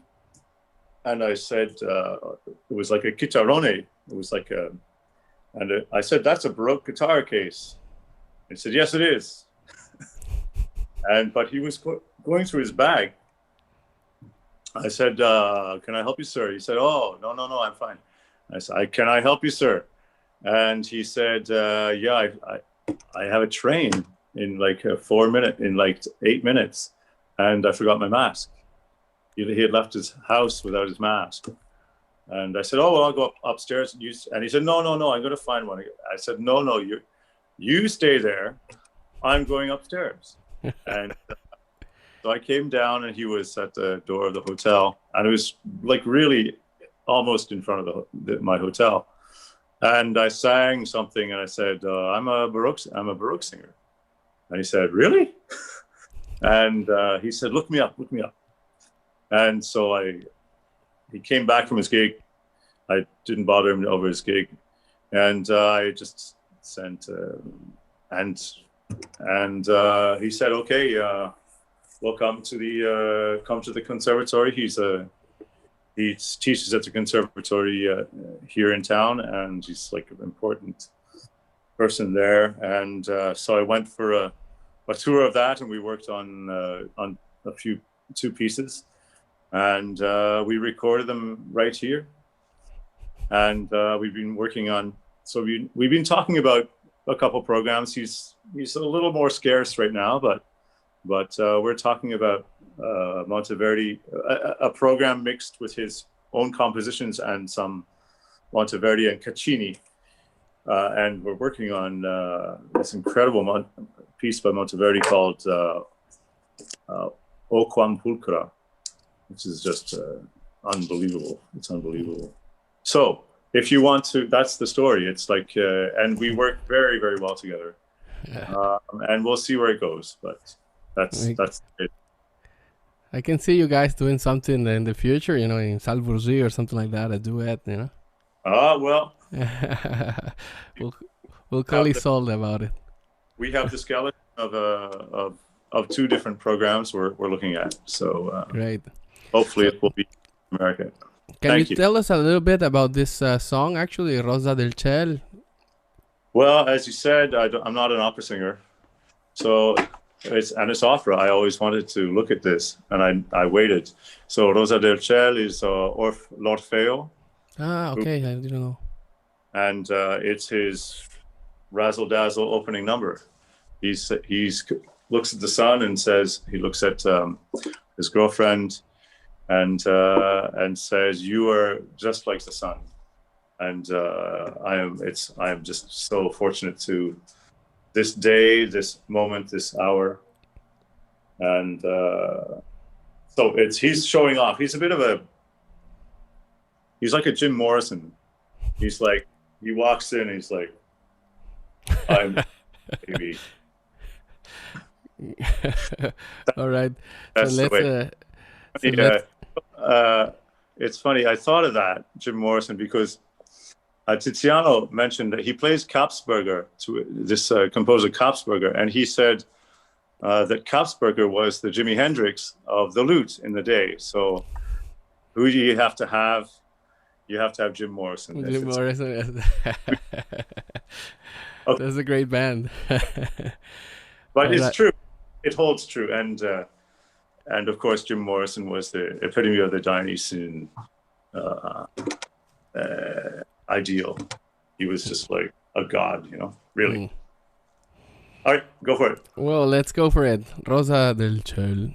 and I said it was like a chitarrone. It was like I said, that's a Baroque guitar case. He said, yes, it is. But he was going through his bag. I said, can I help you, sir? He said, oh, no, I'm fine. I said, can I help you, sir? And he said, yeah, I have a train in like 8 minutes, and I forgot my mask. He had left his house without his mask. And I said, oh, well, I'll go upstairs. And he said, no, I'm going to find one. I said, no, you stay there. I'm going upstairs. And so I came down, and he was at the door of the hotel, and it was like really almost in front of my hotel. And I sang something, and I said, I'm a Baroque singer. And he said, really? And he said, look me up. And so he came back from his gig. I didn't bother him over his gig, and I just sent and he said, okay, well, come to the conservatory. He teaches at the conservatory here in town, and he's like an important person there. And so I went for a tour of that, and we worked on two pieces, and we recorded them right here. And we've been working on. So we've been talking about a couple programs. He's a little more scarce right now, but we're talking about Monteverdi, a program mixed with his own compositions and some Monteverdi and Caccini, and we're working on this incredible piece by Monteverdi called O Quam Pulchra, which is just unbelievable. It's unbelievable. So if you want to, that's the story. It's like, and we work very, very well together, and we'll see where it goes. But that's it. I can see you guys doing something in the future, in Salvourgy or something like that, a duet, Well. we'll call Isolde about it. We have the skeleton of two different programs we're looking at. So great. Hopefully it will be American. Can you tell us a little bit about this song, actually, Rosa del Ciel? Well, as you said, I'm not an opera singer. So it's opera. I always wanted to look at this, and I waited. So Rosa del Ciel is l'Orfeo, Ah, okay. I didn't know. and it's his razzle dazzle opening number. He's looks at the sun and says he looks at his girlfriend and says, "You are just like the sun." And I am just so fortunate to this day, this moment, this hour, and so he's showing off. He's like a Jim Morrison. He's like, he walks in, he's like, I'm baby. All right. That's so the way. let's It's funny. I thought of that, Jim Morrison, because Tiziano mentioned that he plays Kapsberger, to this composer Kapsberger, and he said that Kapsberger was the Jimi Hendrix of the lute in the day. So who do you have to have? You have to have Jim Morrison. Jim Morrison. Okay. That's a great band. But it's true. It holds true. And of course, Jim Morrison was the epitome of the Dionysian ideal. He was just like a god, really. All right, go for it. Well, let's go for it. Rosa del Ciel.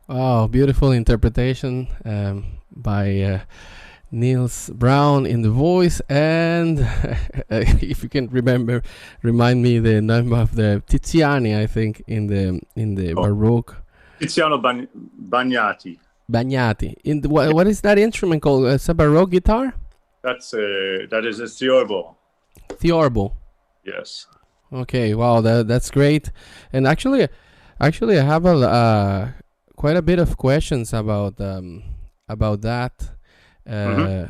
Oh, beautiful interpretation by Nils Brown in the voice, and if you can remind me the name of the Tiziani, I think in the Oh, Baroque. Tiziano Bagnati. Bagnati. What is that instrument called? It's a Baroque guitar? That is a theorbo. Theorbo. Yes. Okay, wow, that's great. And actually, I have quite a bit of questions about that. Hmm.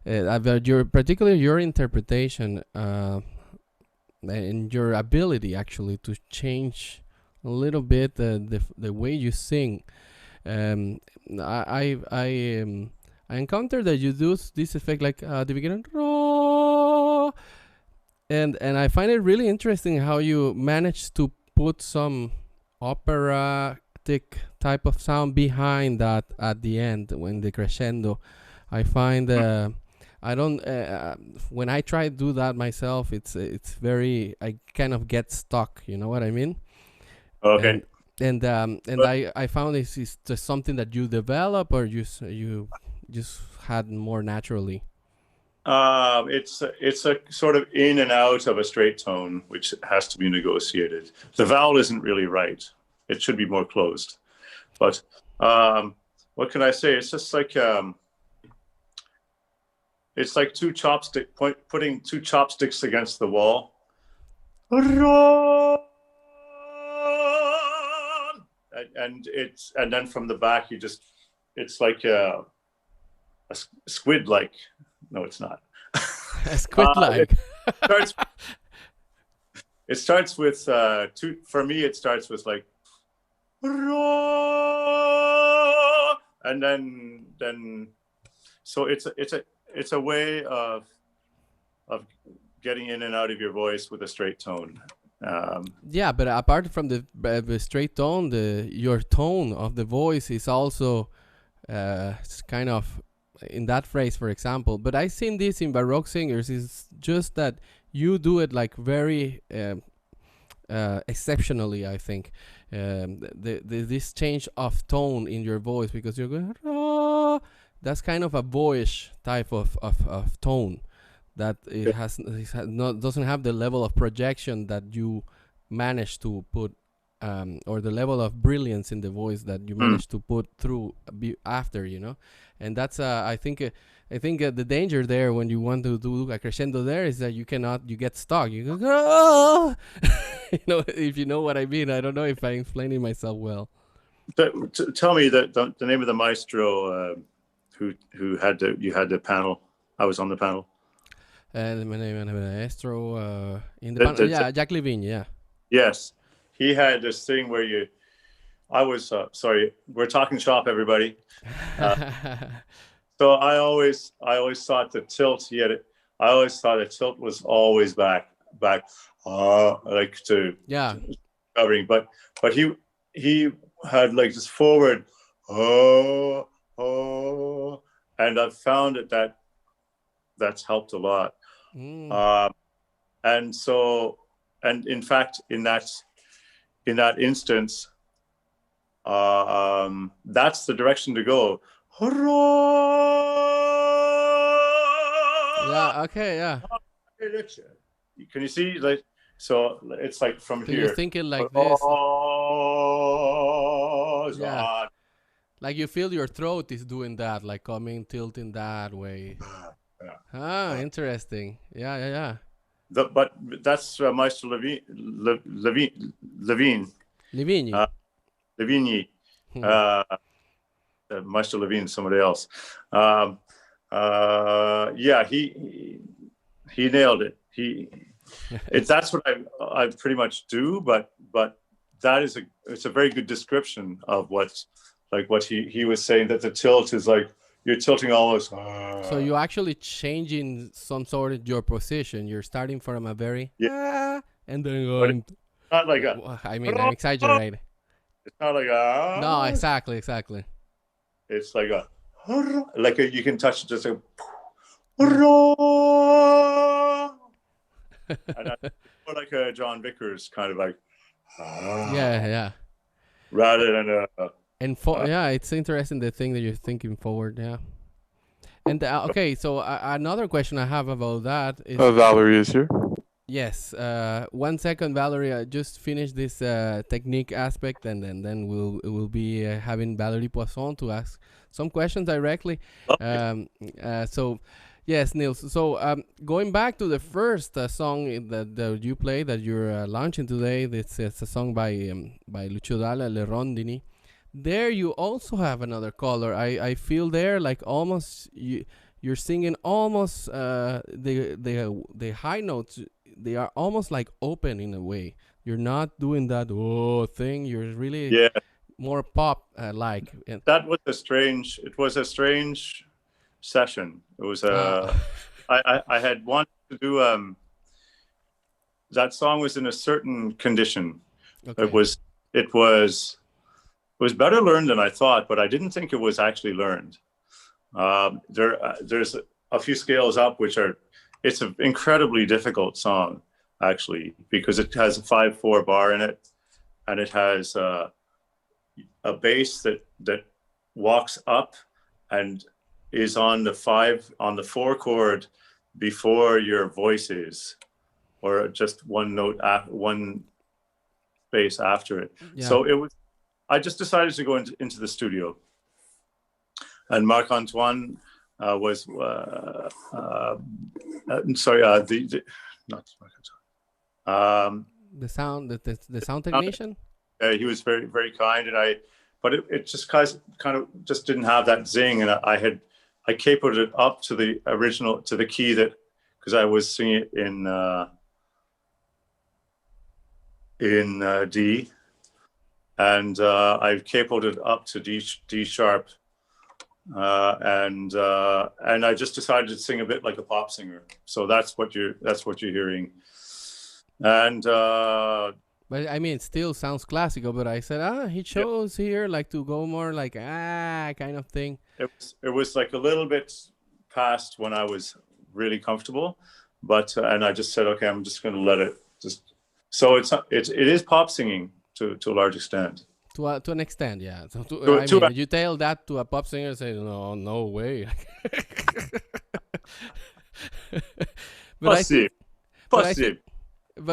About your interpretation and your ability actually to change a little bit the way you sing. Um, I encountered that you do this effect like the beginning, and I find it really interesting how you manage to put some operatic type of sound behind that at the end when the crescendo. I find I don't when I try to do that myself, it's very I kind of get stuck. You know what I mean? Okay. And and But, I found this is just something that you develop or you just had more naturally. it's a sort of in and out of a straight tone, which has to be negotiated. The vowel isn't really right. It should be more closed. But what can I say? It's just like it's like putting two chopsticks against the wall. And then from the back it's like a squid like. No, it's not. Squid like. Starts it starts with two. For me, it starts with like, and then so it's a way of getting in and out of your voice with a straight tone. Yeah, but apart from the straight tone, your tone of the voice is also it's kind of in that phrase, for example. But I've seen this in Baroque singers. Is just that you do it like very exceptionally. I think this change of tone in your voice because you're going. "Ah," that's kind of a boyish type of tone that doesn't have the level of projection that you manage to put or the level of brilliance in the voice that you manage to put through after, and that's I think the danger there when you want to do a crescendo there is that you get stuck. You go, "Oh!" If you know what I mean. I don't know if I'm explaining myself well. Tell me the name of the maestro who you had the panel. I was on the panel. Maestro in the The- yeah, Jack Levine, yeah. yes, he had this thing where I was sorry. We're talking shop, everybody. So I always thought the tilt I always thought the tilt was always back, like to Yeah. covering, but he had like this forward, oh, oh, and I've found that's helped a lot. And so, and in fact, in that instance, that's the direction to go. Yeah, okay, yeah. Can you see? Like, so it's like from So here. you think it like this. Yeah. Yeah. Like you feel your throat is doing that, like coming, tilting that way. Interesting. Yeah. But that's Maestro Levine. Livigny. Levigny. Maestro Levine, somebody else. Yeah, he nailed it. That's what I pretty much do, but that is it's a very good description of what he was saying, that the tilt is like you're tilting almost. So you're actually changing some sort of your position. You're starting from a very and then going. Not like I mean, I'm exaggerating. It's not like a. No, exactly. It's like you can touch it just like. And more like a John Vickers kind of like. Yeah. Rather than And yeah, it's interesting the thing that you're thinking forward. Yeah. And okay, so another question I have about that is Valerie is here. yes. 1 second, Valerie. I just finished this technique aspect, and then we'll be having Valerie Poisson to ask some questions directly. So, yes, Nils. So going back to the first song that you play that you're launching today, this is a song by Lucio Dalla, Le Rondini. There you also have another color. I feel there like almost you're singing almost the high notes. They are almost like open in a way. You're not doing that thing. You're really more pop like. That was a strange. It was a strange session. It was I had wanted to do that song was in a certain condition. Okay. It was better learned than I thought, but I didn't think it was actually learned. There's a few scales up, it's an incredibly difficult song, actually, because it has a 5/4 bar in it, and it has a bass that walks up and is on the 4 chord before your voice is, or just one note one bass after it. Yeah. So I just decided to go into the studio, and Marc Antoine was not Marc Antoine. The sound technician. He was very, very kind, but it just kind of just didn't have that zing, and I capoed it up to the key because I was singing it in D. And I've capoed it up to D sharp, and I just decided to sing a bit like a pop singer. So that's what you're hearing. And but I mean, it still sounds classical. But I said, he chose here like to go more like kind of thing. It was like a little bit past when I was really comfortable, but and I just said, okay, I'm just going to let it just. So it is pop singing. To a large extent. To an extent, yeah. So you tell that to a pop singer, say, no way. But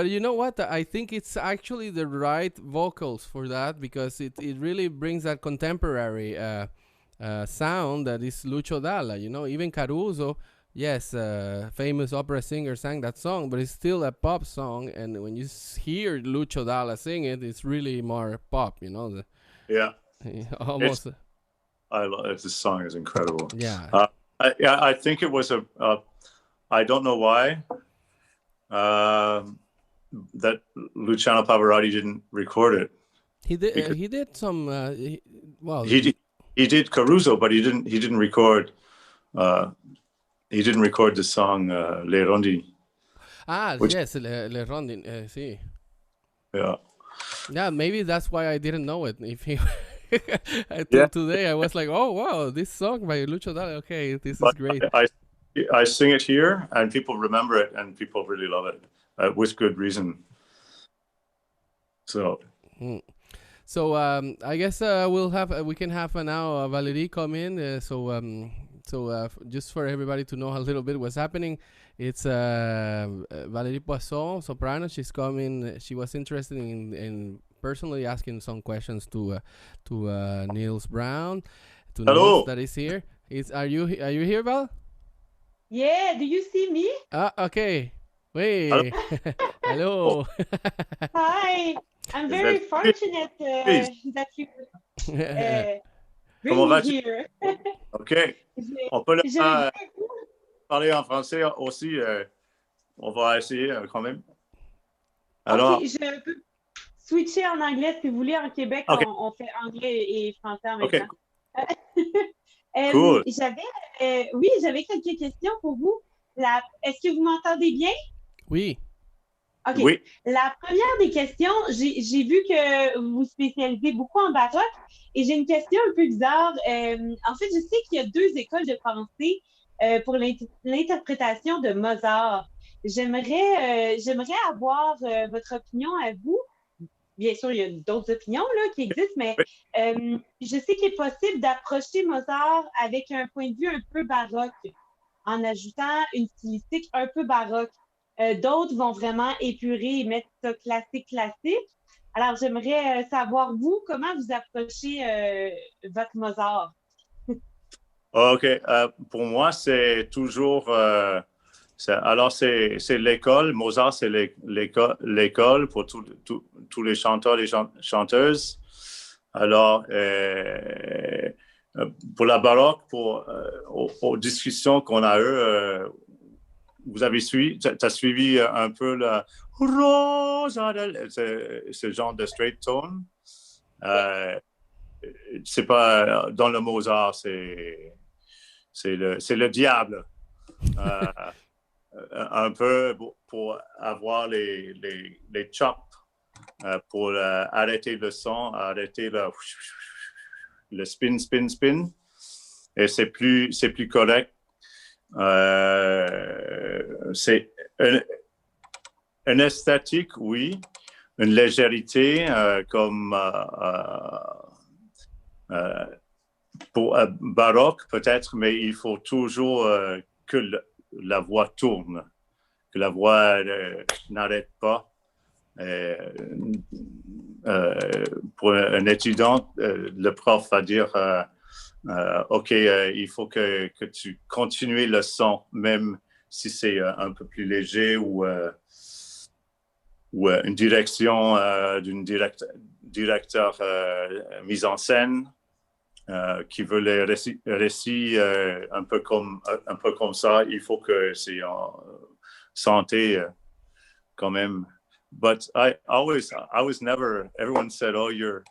you know what? I think it's actually the right vocals for that, because it really brings that contemporary sound that is Lucio Dalla. Even Caruso. Yes, famous opera singer sang that song, but it's still a pop song. And when you hear Lucio Dalla sing it, it's really more pop, Yeah. Almost. I love it. This song is incredible. Yeah. I think it was I don't know why that Luciano Pavarotti didn't record it. He did. He did some. He did Caruso, but he didn't record. He didn't record the song Le Rondini. Yes, Le Rondini, sí. Yeah. Yeah, maybe that's why I didn't know it. Until today, I was like, oh, wow, this song by Lucio Dalla, okay, this is great. I sing it here, and people remember it, and people really love it, with good reason. So... So I guess we can have now Valerie come in. So just for everybody to know a little bit what's happening, it's Valerie Poisson, soprano. She's coming. She was interested in personally asking some questions to Nils Brown, to Hello. Nils that is here. Are you here, Val? Yeah. Do you see me? Okay. Wait. Hello. Hi. I'm very fortunate that you bring me here. OK. On peut parler en français aussi. On va essayer quand même. Alors, OK, je peux switcher en anglais si vous voulez. En Québec, okay. on fait anglais et français en même temps. Cool. J'avais quelques questions pour vous. Est-ce que vous m'entendez bien? Oui. OK. Oui. La première des questions, j'ai vu que vous vous spécialisez beaucoup en baroque et j'ai une question un peu bizarre. En fait, je sais qu'il y a 2 écoles de pensée pour l'interprétation de Mozart. J'aimerais avoir votre opinion à vous. bien sûr, il y a d'autres opinions là, qui existent, mais Oui. je sais qu'il est possible d'approcher Mozart avec un point de vue un peu baroque, en ajoutant une stylistique un peu baroque. D'autres vont vraiment épurer et mettre ça classique. Alors, j'aimerais savoir, vous, comment vous approchez votre Mozart? OK. Pour moi, c'est toujours. Alors, c'est l'école. Mozart, c'est l'école pour tous les chanteurs, les chanteuses. Alors, pour la baroque, aux discussions qu'on a eues, vous avez suivi, tu as suivi un peu la Rosa, ce genre de straight tone. C'est pas dans le Mozart, c'est le diable. Euh, un peu pour avoir les chops, pour arrêter le son, arrêter le spin. Et c'est plus correct. C'est une esthétique, oui, une légèreté comme pour baroque peut-être, mais il faut toujours que la voix tourne, que la voix n'arrête pas. Pour un étudiant, le prof va dire OK, il faut que tu continues le son, même si c'est un peu plus léger ou une direction d'un directeur mise en scène qui veut les récits un peu comme ça. Il faut que c'est en santé quand même. But I was never. Everyone said, "Oh, your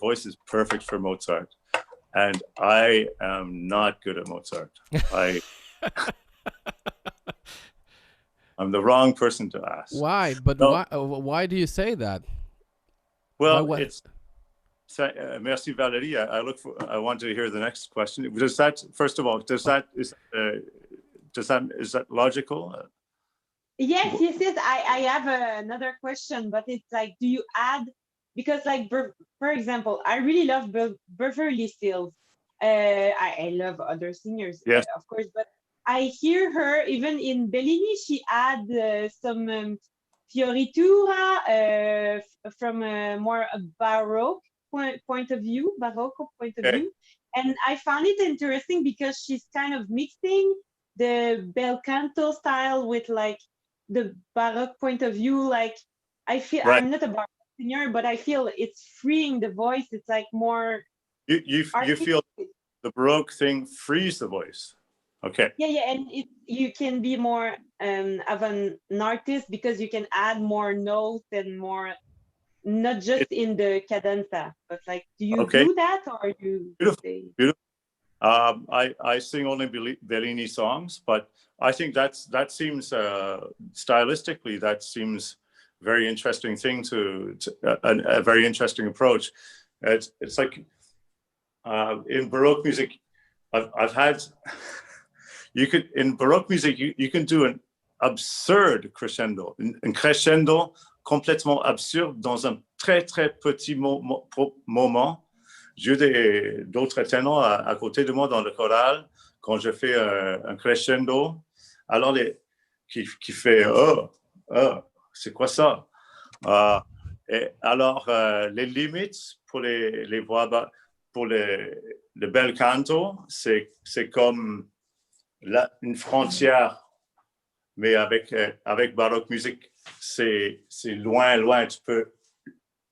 voice is perfect for Mozart," and I am not good at Mozart. I'm the wrong person to ask. Why? But No. why do you say that? Well, why? it's. Merci Valérie. I want to hear the next question. Does that, first of all, is that logical? Yes. I have another question, but it's like, do you add, because like, for example, I really love Beverly Hills. I love other singers, Yes. of course, but I hear her, even in Bellini, she add some fioritura from a more baroque point of view, barocco point of view. And I found it interesting because she's kind of mixing the bel canto style with like the baroque point of view. Like, I feel Right. I'm not a baroque singer, but I feel it's freeing the voice. It's like more. You feel the baroque thing frees the voice. Okay. Yeah, and you can be more of an artist because you can add more notes and more, not just in the cadenza, but like, do you do that, or you beautiful? I sing only Bellini songs, but I think that seems stylistically that seems very interesting thing to a very interesting approach. It's like in Baroque music, I've had in Baroque music you can do an absurde crescendo, un crescendo complètement absurde dans un très très petit moment. J'ai d'autres ténors à côté de moi dans le choral quand je fais un crescendo. Alors qui fait c'est quoi ça? Et alors les limites pour les voix pour le bel canto, c'est comme une frontière, mais avec baroque musique, c'est loin.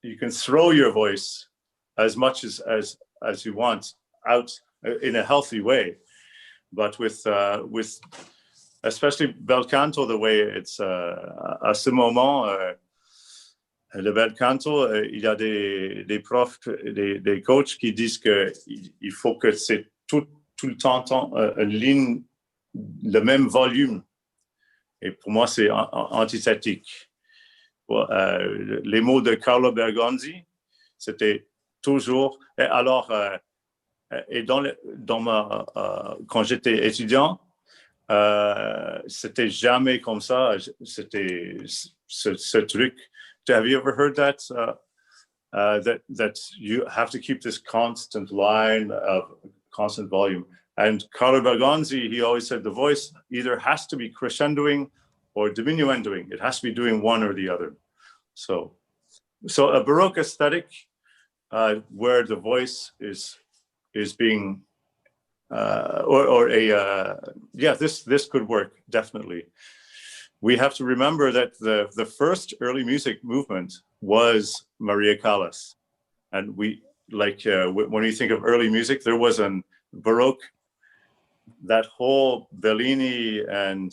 You can throw your voice as much as you want out in a healthy way, but with especially bel canto, the way it's à ce moment le bel canto, il y a des profs, des coachs qui disent que il faut que c'est tout le temps une ligne, le même volume. Et pour moi, c'est antithétique. Les mots de Carlo Bergonzi, c'était toujours. Et alors, quand j'étais étudiant, c'était jamais comme ça. C'était ce truc. Have you ever heard that? that you have to keep this constant line of constant volume. And Carlo Bergonzi, he always said the voice either has to be crescendoing or diminuendoing. It has to be doing one or the other. So a Baroque aesthetic where the voice is being this could work definitely. We have to remember that the first early music movement was Maria Callas, and when you think of early music, there was an Baroque, that whole Bellini and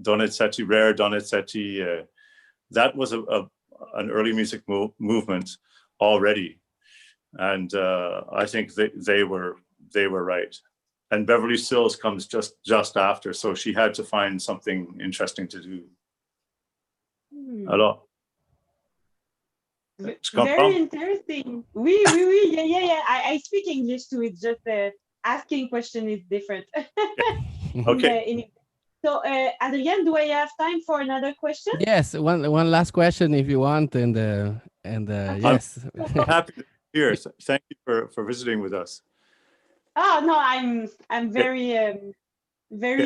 Donizetti, rare Donizetti, that was an early music movement already, and I think they were right. And Beverly Sills comes just after, so she had to find something interesting to do. Alors, very interesting. Oui, yeah. I speak English too. It's just asking question is different. Okay. So, Adrian, do I have time for another question? Yes, one last question if you want, and yes. I'm happy to be here. Thank you for visiting with us. Oh no, I'm very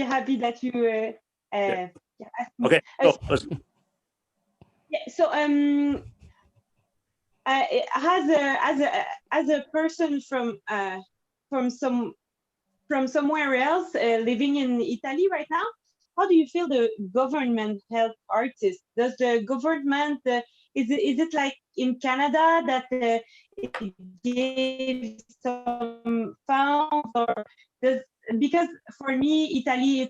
happy that you asked me. Okay. So as a person from somewhere else living in Italy right now, how do you feel the government help artists? Does the government is it like in Canada that it gives some funds, or because for me Italy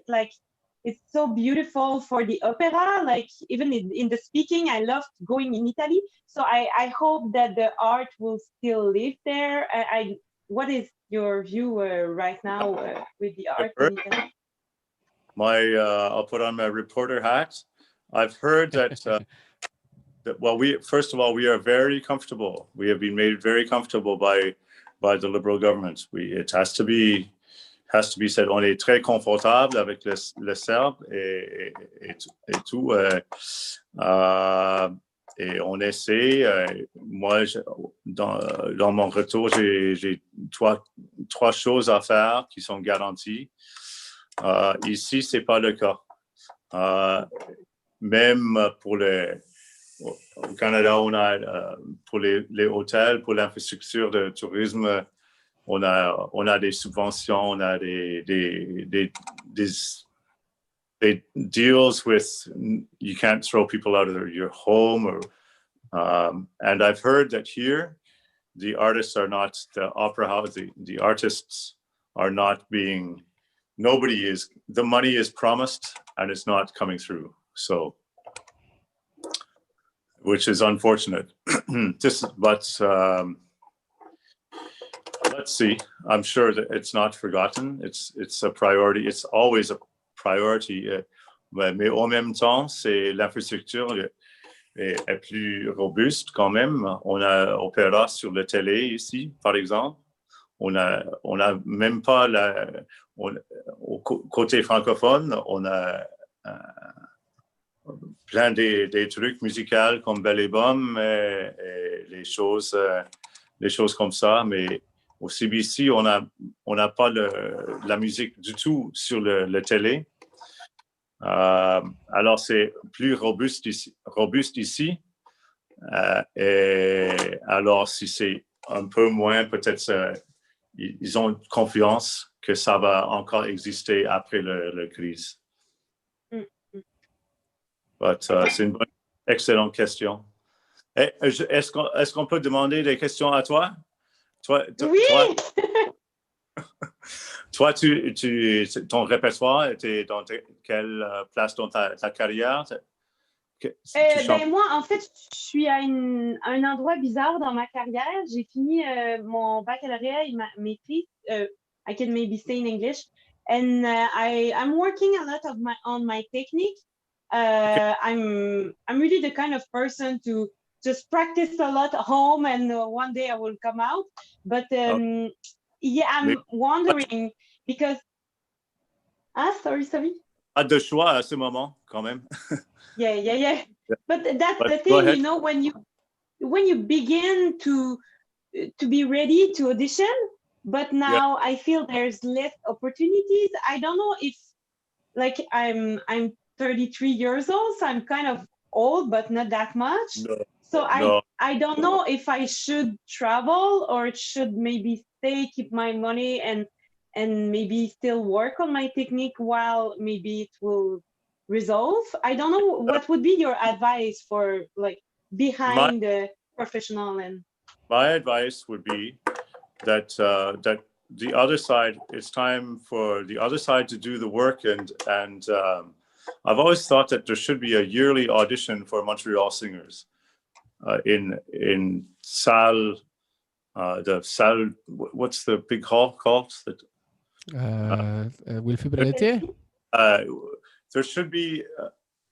it's so beautiful for the opera, like even in the speaking, I love going in Italy. So I hope that the art will still live there. What is your view right now with the art in Italy? I'll put on my reporter hat. I've heard that, first of all, we are very comfortable. We have been made very comfortable by the Liberal government. It has to be said, on est très confortable avec le Serbe et tout. Et on essaie. Moi, dans mon retour, j'ai trois choses à faire qui sont garanties. Ici, c'est pas le cas. Même au Canada, on a pour les hôtels, pour l'infrastructure de tourisme, on a des subventions, on a des deals with, you can't throw people out of your home, or and I've heard that here the artists are not, the opera house, the artists are not being, the money is promised and it's not coming through, so which is unfortunate. But let's see. I'm sure that it's not forgotten. It's a priority. It's always a priority. Mais en même temps, c'est l'infrastructure est plus robuste quand même. On a opéra sur la télé ici, par exemple. On a même pas au côté francophone, on a plein des trucs musicaux comme Belle et Bomme et les choses comme ça, mais au CBC, on n'a pas la musique du tout sur le télé. Alors, c'est plus robuste ici. Et alors, si c'est un peu moins, peut-être ils ont confiance que ça va encore exister après la crise. C'est une excellente question. Est-ce qu'on peut demander des questions à toi? Oui! Toi, ton répertoire était dans quelle place dans ta carrière? Moi, en fait, je suis à un endroit bizarre dans ma carrière. J'ai fini mon baccalauréat et ma maîtrise. I can maybe say in English. And I'm working a lot on my technique. Okay. I'm really the kind of person to just practice a lot at home, and one day I will come out. But yeah, I'm wondering because. Sorry. Pas de choix à ce moment, quand même. Yeah. But that's the thing, you know, when when you begin to be ready to audition, but now I feel there's less opportunities. I don't know if like I'm 33 years old, so I'm kind of old, but not that much. No, So no. I don't know if I should travel or should maybe stay, keep my money, and maybe still work on my technique while maybe it will resolve. I don't know what would be your advice for like My behind the professional and my advice would be that the other side. It's time for the other side to do the work, and I've always thought that there should be a yearly audition for Montreal singers in salle. The salle. What's the big hall called? Wilfrid Pelletier? Uh, there should be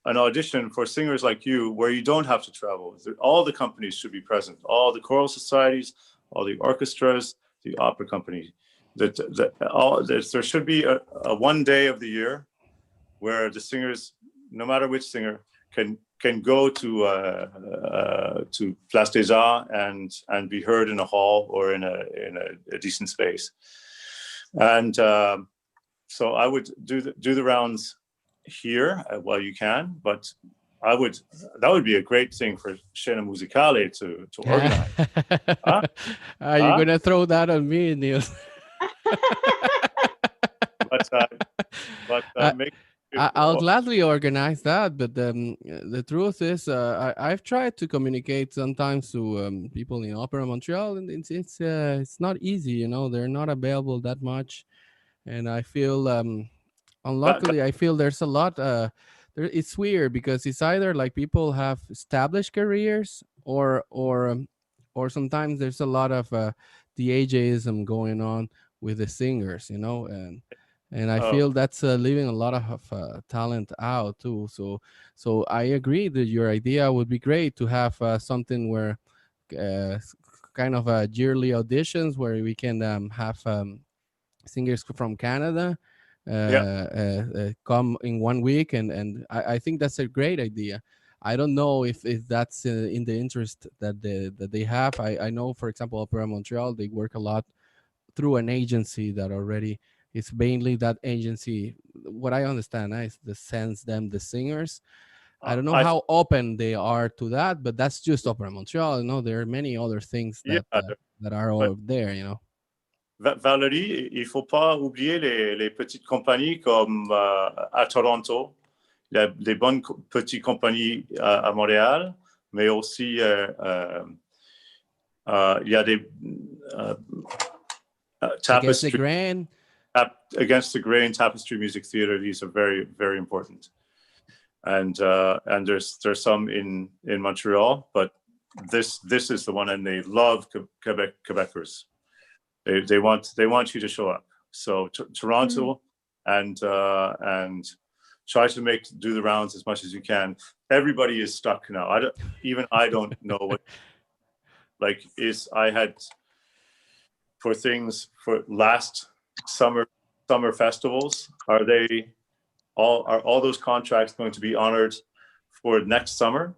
an audition for singers like you where you don't have to travel. All the companies should be present. All the choral societies, all the orchestras, the opera company. There should be a one day of the year where the singers, no matter which singer, can go to Place des Arts and be heard in a hall or in a decent space. And so I would do the rounds here while you can, but that would be a great thing for Scena Musicale to organize. Huh? Are you gonna throw that on me, Nils? I'll gladly organize that, but the truth is, I've tried to communicate sometimes to people in Opera Montreal, and it's not easy. You know, they're not available that much, and I feel unluckily, I feel there's a lot. It's weird because it's either like people have established careers, or sometimes there's a lot of the ageism going on with the singers, you know, and I feel that's leaving a lot of talent out too. So I agree that your idea would be great to have something where kind of yearly auditions where we can have singers from Canada come in 1 week, and I think that's a great idea. I don't know if that's in the interest that they have. I know, for example, Opera Montreal, they work a lot through an agency that already it's mainly that agency. What I understand is the sends them the singers. I don't know how open they are to that, but that's just Opera Montreal. You know, there are many other things that are over there. You know. Valérie, il faut pas oublier les petites compagnies comme à Toronto, des bonnes petites compagnies à Montréal, mais aussi il y a des Tapestry. Against the Grain, Tapestry Music Theater. These are very, very important, and there's some in Montreal, but this is the one, and they love Quebecers. They want you to show up. So Toronto, and try to do the rounds as much as you can. Everybody is stuck now. I don't know what I had for things for last summer festivals. Are all those contracts going to be honored for next summer?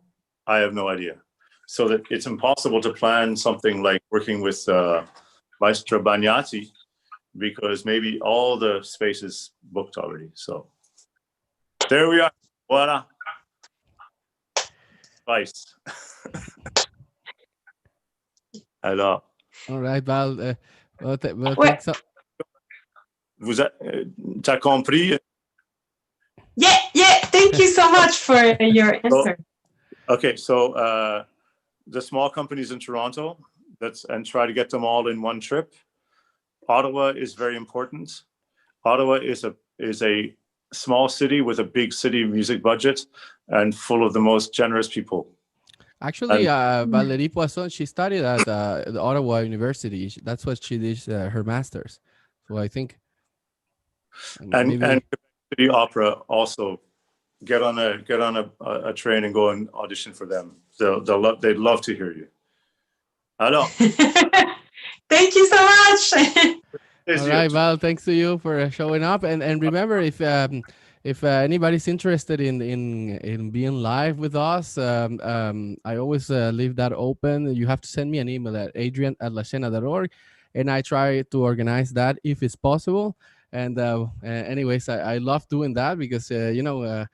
I have no idea. So that it's impossible to plan something like working with Maestro Bagnati, because maybe all the space is booked already. So there we are. Voila. Nice. Alors. All right, Val. T'as compris? Yeah. Thank you so much for your answer. So the small companies in Toronto, and try to get them all in one trip. Ottawa is very important. Ottawa is a small city with a big city music budget and full of the most generous people. Actually, Valérie Poisson, she studied at the Ottawa University. That's what she did her master's. So I think. And City Opera also get on a train and go and audition for them. They'd love to hear you. Hello. Thank you so much. All right, Val. Thanks to you for showing up. And remember, if if anybody's interested in being live with us, I always leave that open. You have to send me an email at adrian@lascena.org, and I try to organize that if it's possible. And anyways, I love doing that because that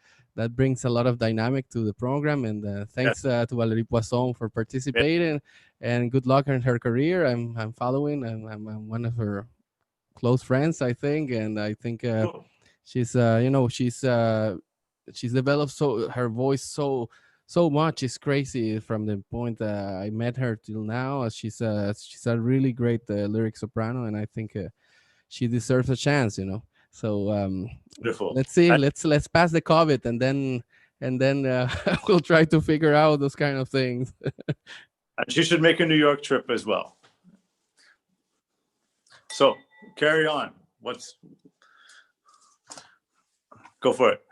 brings a lot of dynamic to the program. And Yeah. thanks to Valerie Poisson for participating, and good luck in her career. I'm following, and I'm one of her close friends, I think, and I think Cool. she's she's developed so her voice so much. It's crazy from the point I met her till now. She's a really great lyric soprano, and I think she deserves a chance. So Beautiful. let's see. Let's pass the COVID, and then we'll try to figure out those kind of things. And she should make a New York trip as well. So carry on. Go for it.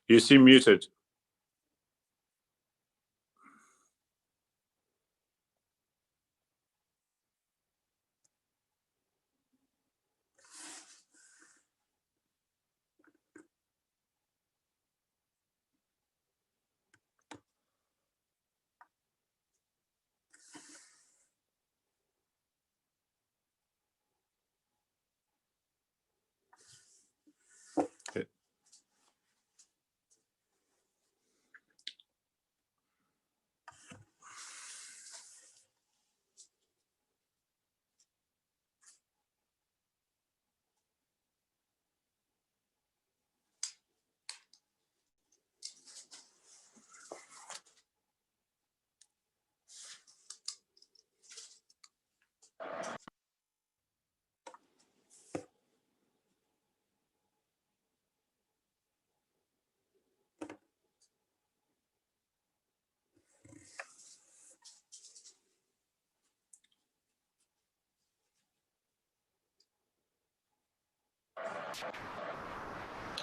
You seem muted.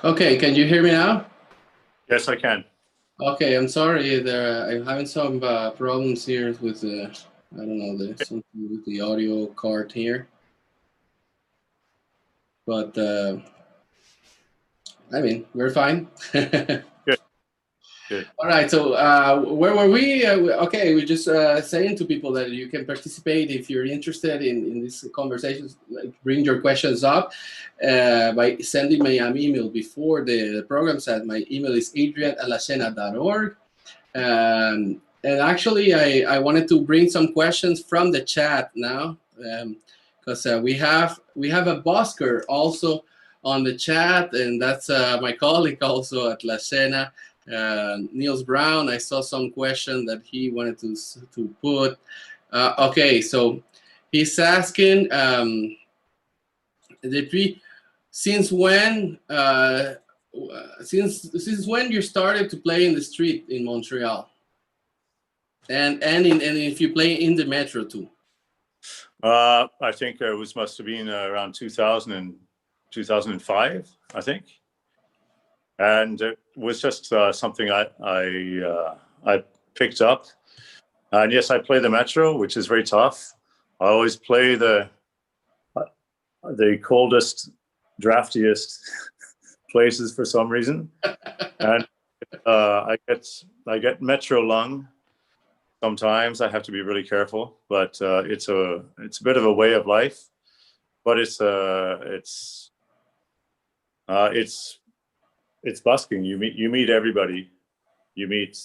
Okay, can you hear me now? Yes, I can. Okay, I'm sorry. I'm having some problems here with I don't know, something with the audio card here. But I mean, we're fine. Good. All right. So where were we? Okay, we're just saying to people that you can participate if you're interested in these conversations. Like, bring your questions up by sending me an email before the program. Said my email is adrian@lascena.org. And actually, I wanted to bring some questions from the chat now, because we have a busker also on the chat, and that's my colleague also at La Cena, Nils Brown. I saw some question that he wanted to put. Okay, so he's asking, since when since when you started to play in the street in Montreal? And if you play in the metro too. I think it must have been around 2000 2005, I think. And it was just something I picked up. And yes, I play the metro, which is very tough. I always play the coldest, draftiest places for some reason. And I get metro lung. Sometimes I have to be really careful, but it's a bit of a way of life. But it's busking. You meet everybody. You meet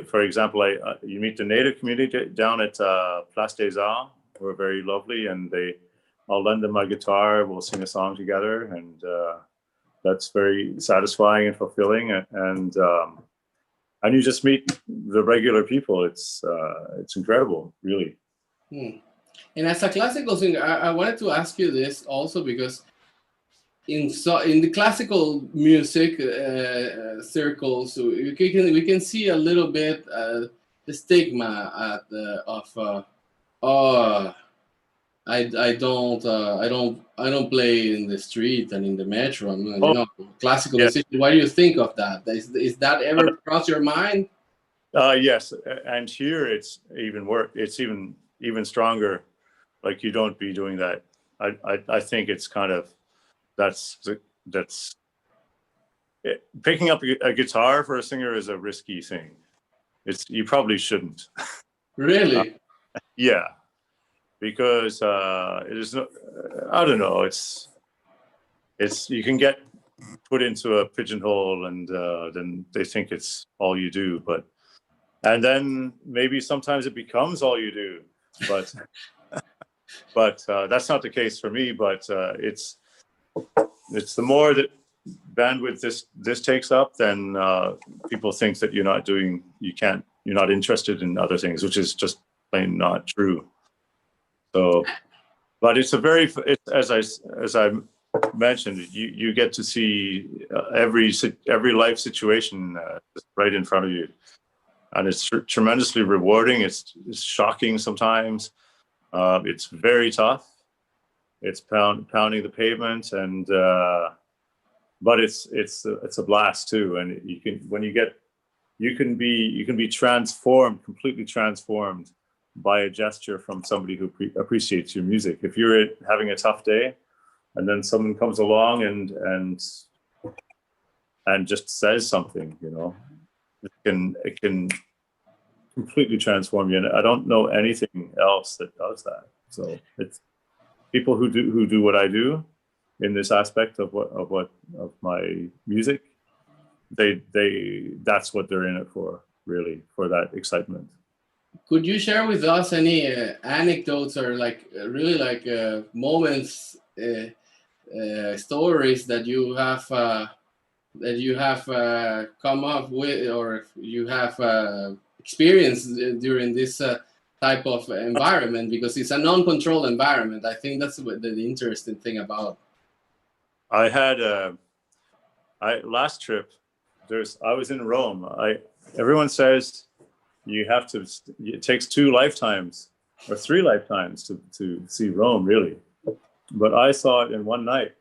for example, you meet the native community down at Place des Arts, who are very lovely, and I'll lend them my guitar. We'll sing a song together, and that's very satisfying and fulfilling. And you just meet the regular people. It's incredible, really. And as a classical singer, I wanted to ask you this also because in the classical music circles, we can see a little bit the stigma of oh, I don't play in the street and in the metro. Oh, Classical yeah. musician. What do you think of that? Is that ever crossed your mind? Yes, and here it's even worse. It's even stronger. Like you don't be doing that. I think it's kind of that's picking up a guitar for a singer is a risky thing. You probably shouldn't. Really? Yeah, because it is no. I don't know. It's you can get put into a pigeonhole, and then they think it's all you do. And then maybe sometimes it becomes all you do. But that's not the case for me. But it's the more that bandwidth this takes up, then people think that you're not interested in other things, which is just plain not true. So, but it's as I mentioned, you get to see every life situation just right in front of you, and it's tremendously rewarding. It's shocking sometimes. It's very tough. It's pounding the pavement, and but it's a blast too. And you can be transformed, completely transformed by a gesture from somebody who appreciates your music. If you're having a tough day, and then someone comes along and just says something, it can completely transform you. And I don't know anything else that does that. So it's people who do what I do in this aspect of my music. That's what they're in it for, really, for that excitement. Could you share with us any anecdotes or moments, stories that you have come up with, or you have experienced during this type of environment? Because it's a non-controlled environment. I think that's the interesting thing about. I had last trip. I was in Rome. Everyone says it takes 2 lifetimes or 3 lifetimes to see Rome, really. But I saw it in one night,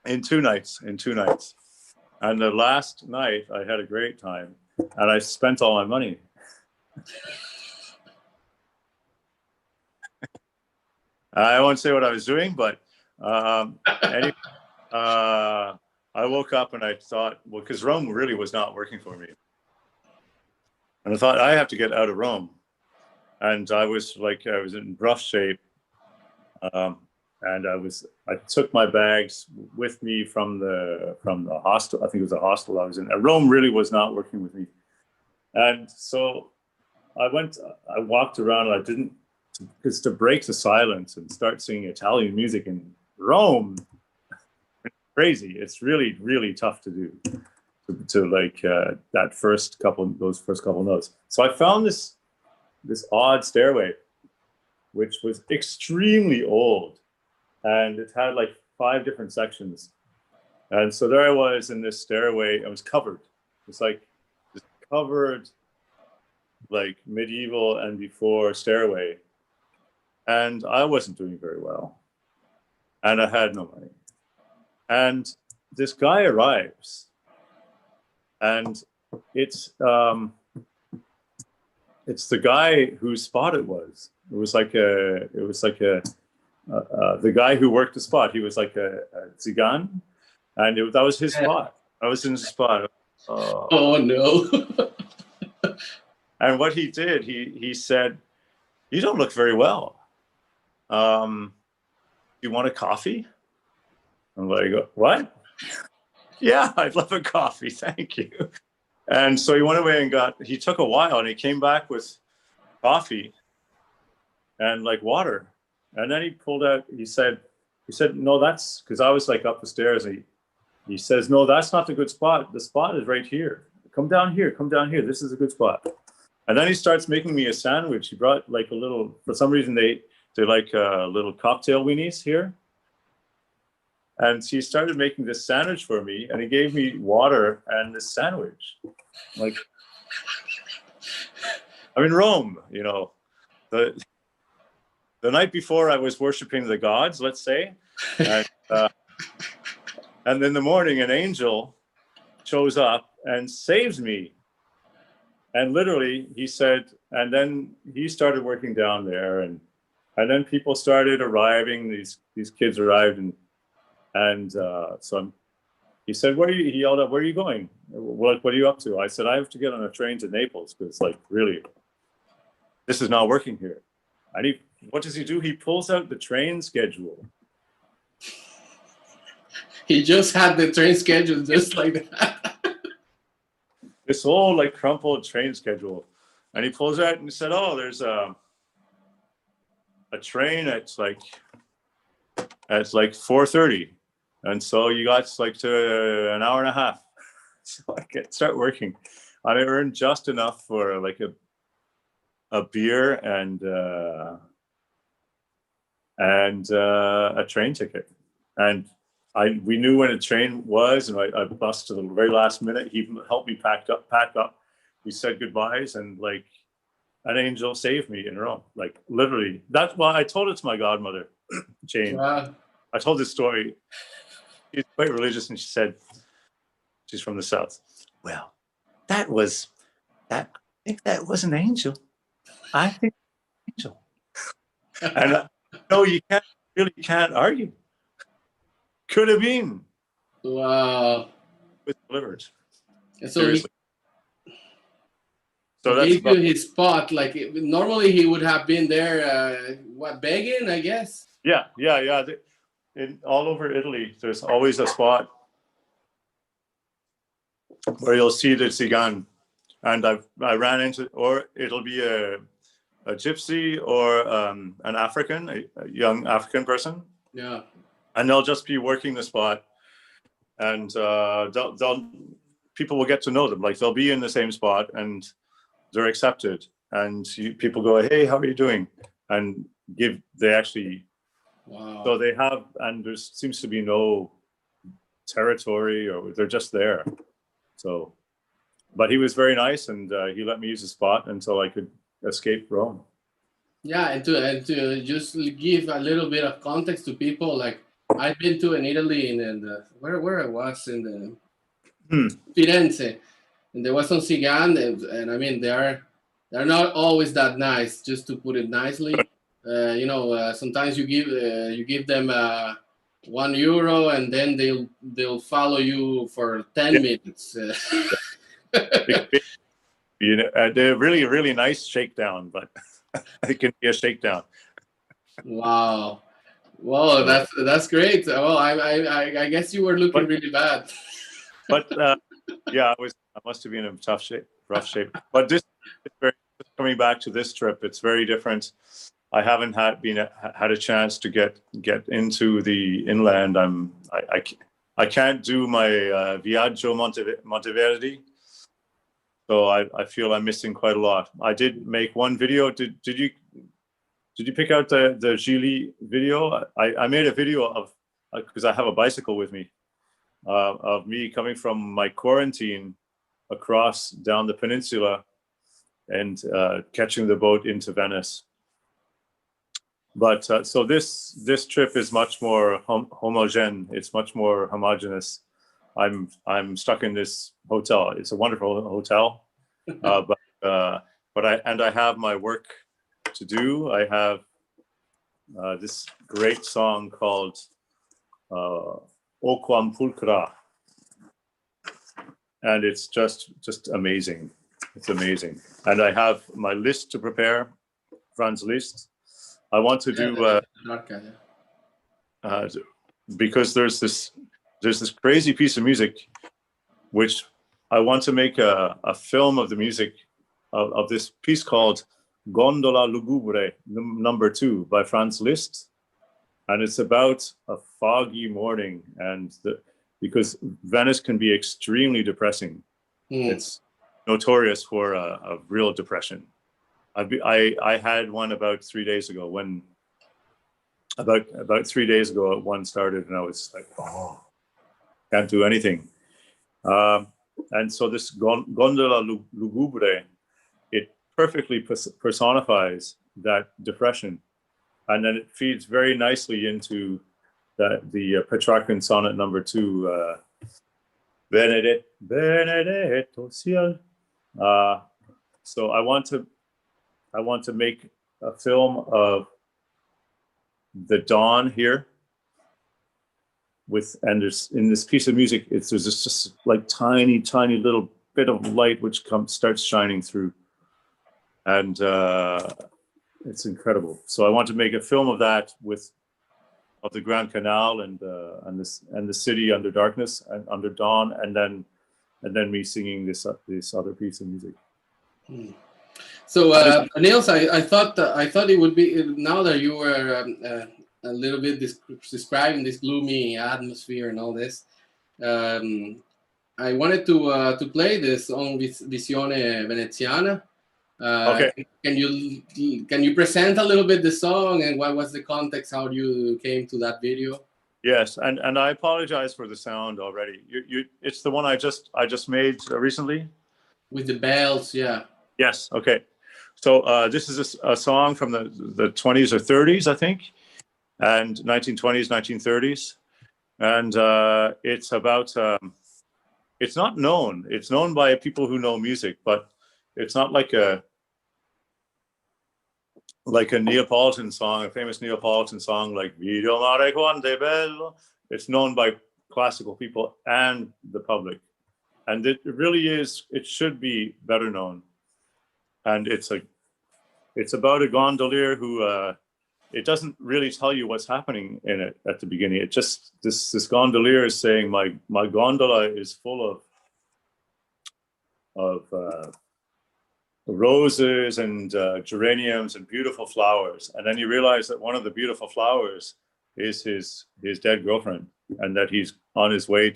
in 2 nights. And the last night I had a great time, and I spent all my money. I won't say what I was doing, but anyway, I woke up and I thought, well, because Rome really was not working for me. And I thought, I have to get out of Rome. And I was in rough shape. And I took my bags with me from the hostel. I think it was a hostel I was in. And Rome really was not working with me. And so I walked around, and because to break the silence and start singing Italian music in Rome, it's crazy. It's really, really tough to do. Those first couple notes. So I found this odd stairway, which was extremely old, and it had 5 different sections. And so there I was in this stairway. I was covered. It's this covered, medieval and before stairway, and I wasn't doing very well, and I had no money. And this guy arrives. And it's the guy whose spot it was. It was the guy who worked the spot. He was like a Zigan, and that was his spot. I was in his spot. Oh no! And what he did, he said, "You don't look very well. You want a coffee?" I'm like, "What?" "Yeah, I'd love a coffee, thank you." And so he went away and he took a while, and he came back with coffee and water. And then he pulled out, he said, "No, that's," because I was up the stairs, and he says, "No, that's not the good spot. The spot is right here. Come down here. This is a good spot." And then he starts making me a sandwich. He brought a little, for some reason they like little cocktail weenies here. And he started making this sandwich for me, and he gave me water and this sandwich. Like, I'm in Rome, you know. The night before I was worshiping the gods, let's say. And in the morning, an angel shows up and saves me. And literally, he said, and then he started working down there, and then people started arriving. These kids arrived, and so he said, he yelled out, "Where are you going? What are you up to?" I said, "I have to get on a train to Naples because, like, really, this is not working here." And what does he do? He pulls out the train schedule. He just had the train schedule just like that. This whole like crumpled train schedule, and he pulls out and he said, "Oh, there's a train at like 4:30, and so you got like to an hour and a half." So I can start working, and I earned just enough for like a beer and a train ticket, and we knew when a train was, and I bussed to the very last minute. He helped me pack up. We said goodbyes, and like an angel saved me in Rome. Like literally, that's why I told it to my godmother, Jane. Wow. I told this story. She's quite religious, and she said, she's from the South. "Well, I think that was an angel. I think angel." And no, you can't argue. Could have been. Wow. With delivered. And so Seriously. he gave you his spot. Like normally he would have been there, begging, I guess. Yeah. All over Italy, there's always a spot where you'll see the Tzigan, and I ran into, or it'll be a gypsy or an African, a young African person. Yeah. And they'll just be working the spot, and people will get to know them. Like they'll be in the same spot, and they're accepted. And people go, "Hey, how are you doing?" And they actually. Wow. So they have, and there seems to be no territory, or they're just there. So, but he was very nice, and he let me use the spot until I could escape Rome. Yeah, and to just give a little bit of context to people, like I've been to in Italy, in where I was in the Firenze, and there was some Tzigan, and I mean they're not always that nice, just to put it nicely. Sometimes you give them €1, and then they'll follow you for 10 minutes. You know, they're really, really nice shakedown, but it can be a shakedown. Wow. Well, that's great. Well, I guess you were looking really bad. But yeah, I must have been in rough shape. But coming back to this trip, it's very different. I haven't had a chance to get into the inland. I can't do my Viaggio Monteverdi, so I feel I'm missing quite a lot. I did make one video. Did you pick out the Gili video? I made a video of, because I have a bicycle with me, of me coming from my quarantine across down the peninsula and catching the boat into Venice. But so this trip is much more homogeneous. It's much more homogeneous. I'm stuck in this hotel. It's a wonderful hotel, but I have my work to do. I have this great song called O Quam Pulchra, and it's just amazing. It's amazing, and I have my list to prepare, Franz list. I want to do because there's this crazy piece of music, which I want to make a film of the music of this piece called Gondola Lugubre number 2 by Franz Liszt, and it's about a foggy morning, and because Venice can be extremely depressing. It's notorious for a real depression. I had one about 3 days ago when about 3 days ago, one started, and I was like, oh, can't do anything. And so this gondola lugubre, it perfectly personifies that depression, and then it feeds very nicely into the Petrarchan sonnet number 2, Benedetto ciel. So I want to make a film of the dawn here. There's in this piece of music, there's just like tiny little bit of light which starts shining through, and it's incredible. So I want to make a film of that of the Grand Canal and the city under darkness and under dawn, and then me singing this other piece of music. So Nils, I thought it would be, now that you were a little bit describing this gloomy atmosphere and all this, I wanted to play this song Visione Veneziana. Okay. Can you present a little bit the song and what was the context, how you came to that video? Yes, and I apologize for the sound already. It's the one I just made recently. With the bells, yeah. Yes. Okay. So this is a song from the 20s or 30s, I think, and 1920s, 1930s, and it's about. It's not known. It's known by people who know music, but it's not like a Neapolitan song, a famous Neapolitan song like "Video mare quanto bello." It's known by classical people and the public, and it really is. It should be better known. And it's about a gondolier who it doesn't really tell you what's happening in it at the beginning. It just this gondolier is saying my gondola is full of roses and geraniums and beautiful flowers, and then you realize that one of the beautiful flowers is his dead girlfriend, and that he's on his way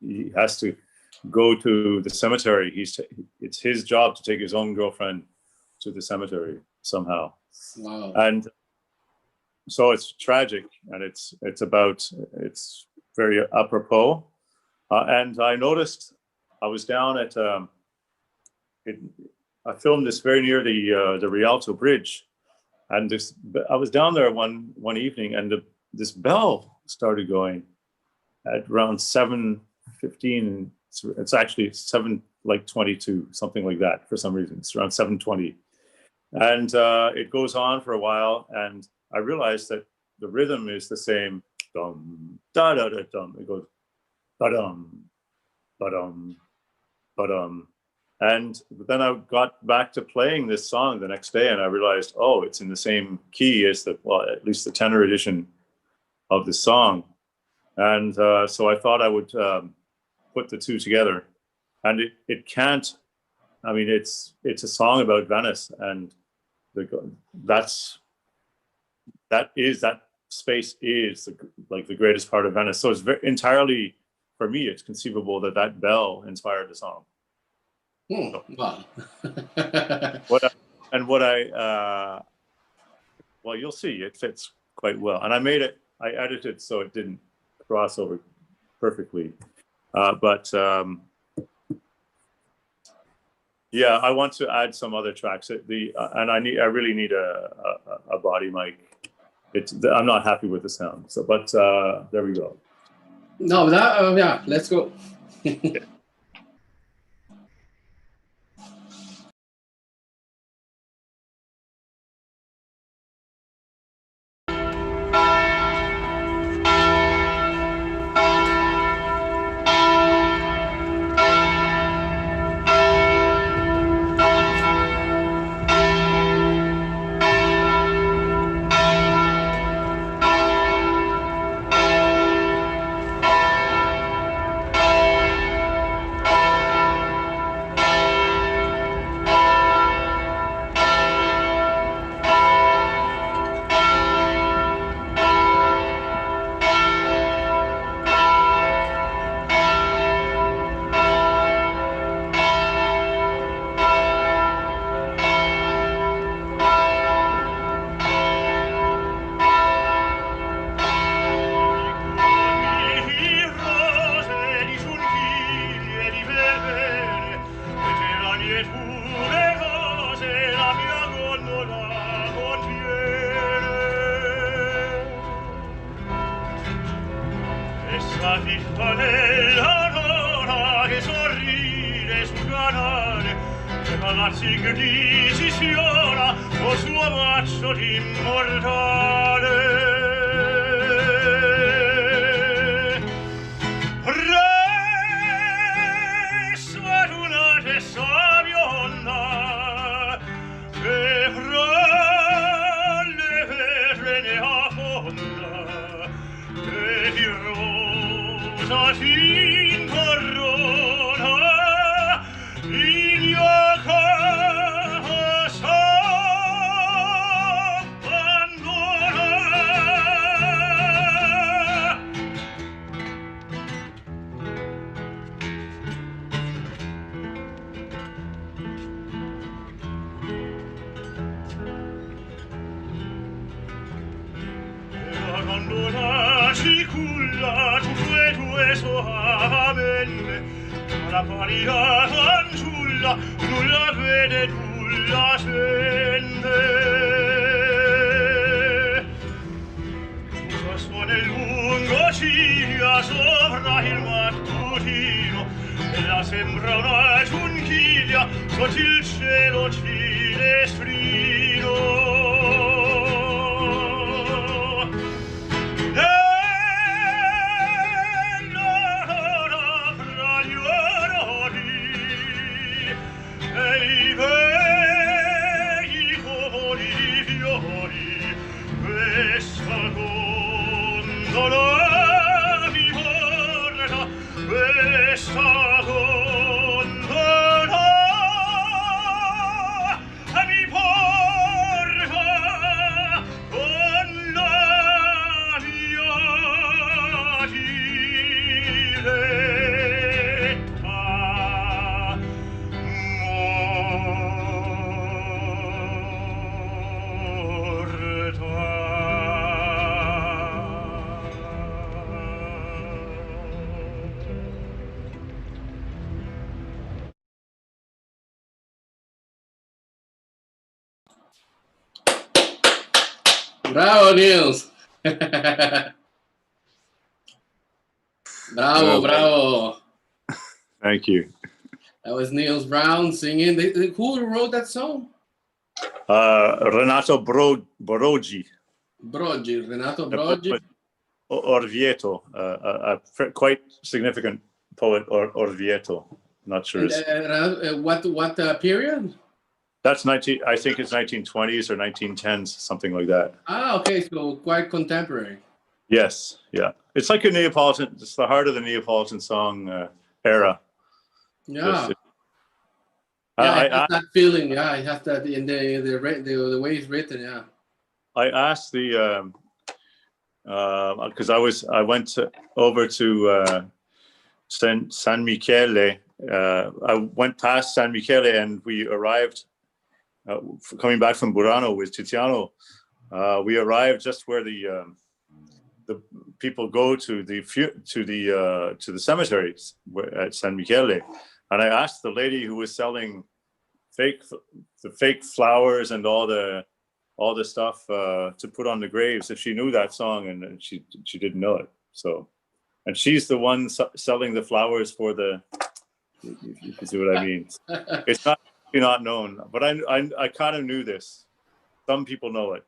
he has to go to the cemetery. It's his job to take his own girlfriend to the cemetery somehow. Wow. And so it's tragic, and it's very apropos. And I noticed, I was down at I filmed this very near the Rialto Bridge, and I was down there one evening, and this bell started going at around 7:15. It's actually 7:22, something like that. For some reason, it's around 7:20, and it goes on for a while, and I realized that the rhythm is the same. Dum da da da dum. It goes ba-dum, ba-dum, ba-dum. And then I got back to playing this song the next day, and I realized, oh, it's in the same key as at least the tenor edition of the song. And so I thought I would put the two together. And it can't, I mean, it's a song about Venice, and that space is the greatest part of Venice. So it's entirely, for me, it's conceivable that bell inspired the song. Wow. Well, you'll see, it fits quite well. And I edited so it didn't cross over perfectly. Yeah, I want to add some other tracks. And I really need a body mic. I'm not happy with the sound. So, but there we go. No, yeah, let's go. qual è l'aurora che sorride sul canale, che palazzi grigi sfiora col suo bacio immortale. Presso ad una testa bionda che fra le vetrine affonda, che di rosa si incorona il mio caro s'abbandona. Quando la ciculla tu soavenne, la paria fanciulla nulla vede, nulla sente. Usa suona il lungo ciglia sopra il mattutino, e la sembra una giunchiglia sotto il cielo cilestrino. Bravo, Nils. Bravo, bravo. Thank you. That was Nils Brown singing. Who wrote that song? Renato Boroggi. Renato Broggi. Orvieto, a quite significant poet, Orvieto. Not sure. What period? That's I think it's 1920s or 1910s, something like that. Ah, okay, so quite contemporary. Yes, yeah. It's like a Neapolitan. It's the heart of the Neapolitan song era. Yeah. It has that feeling. Yeah, it has that in the way it's written. Yeah. I asked the because I went over to San Michele. I went past San Michele and we arrived. Coming back from Burano with Tiziano, we arrived just where the people go to the cemeteries at San Michele, and I asked the lady who was selling the fake flowers and all the stuff to put on the graves if she knew that song, and she didn't know it. So, and she's the one selling the flowers for the. You can see what I mean. It's not known, but I kind of knew this. Some people know it.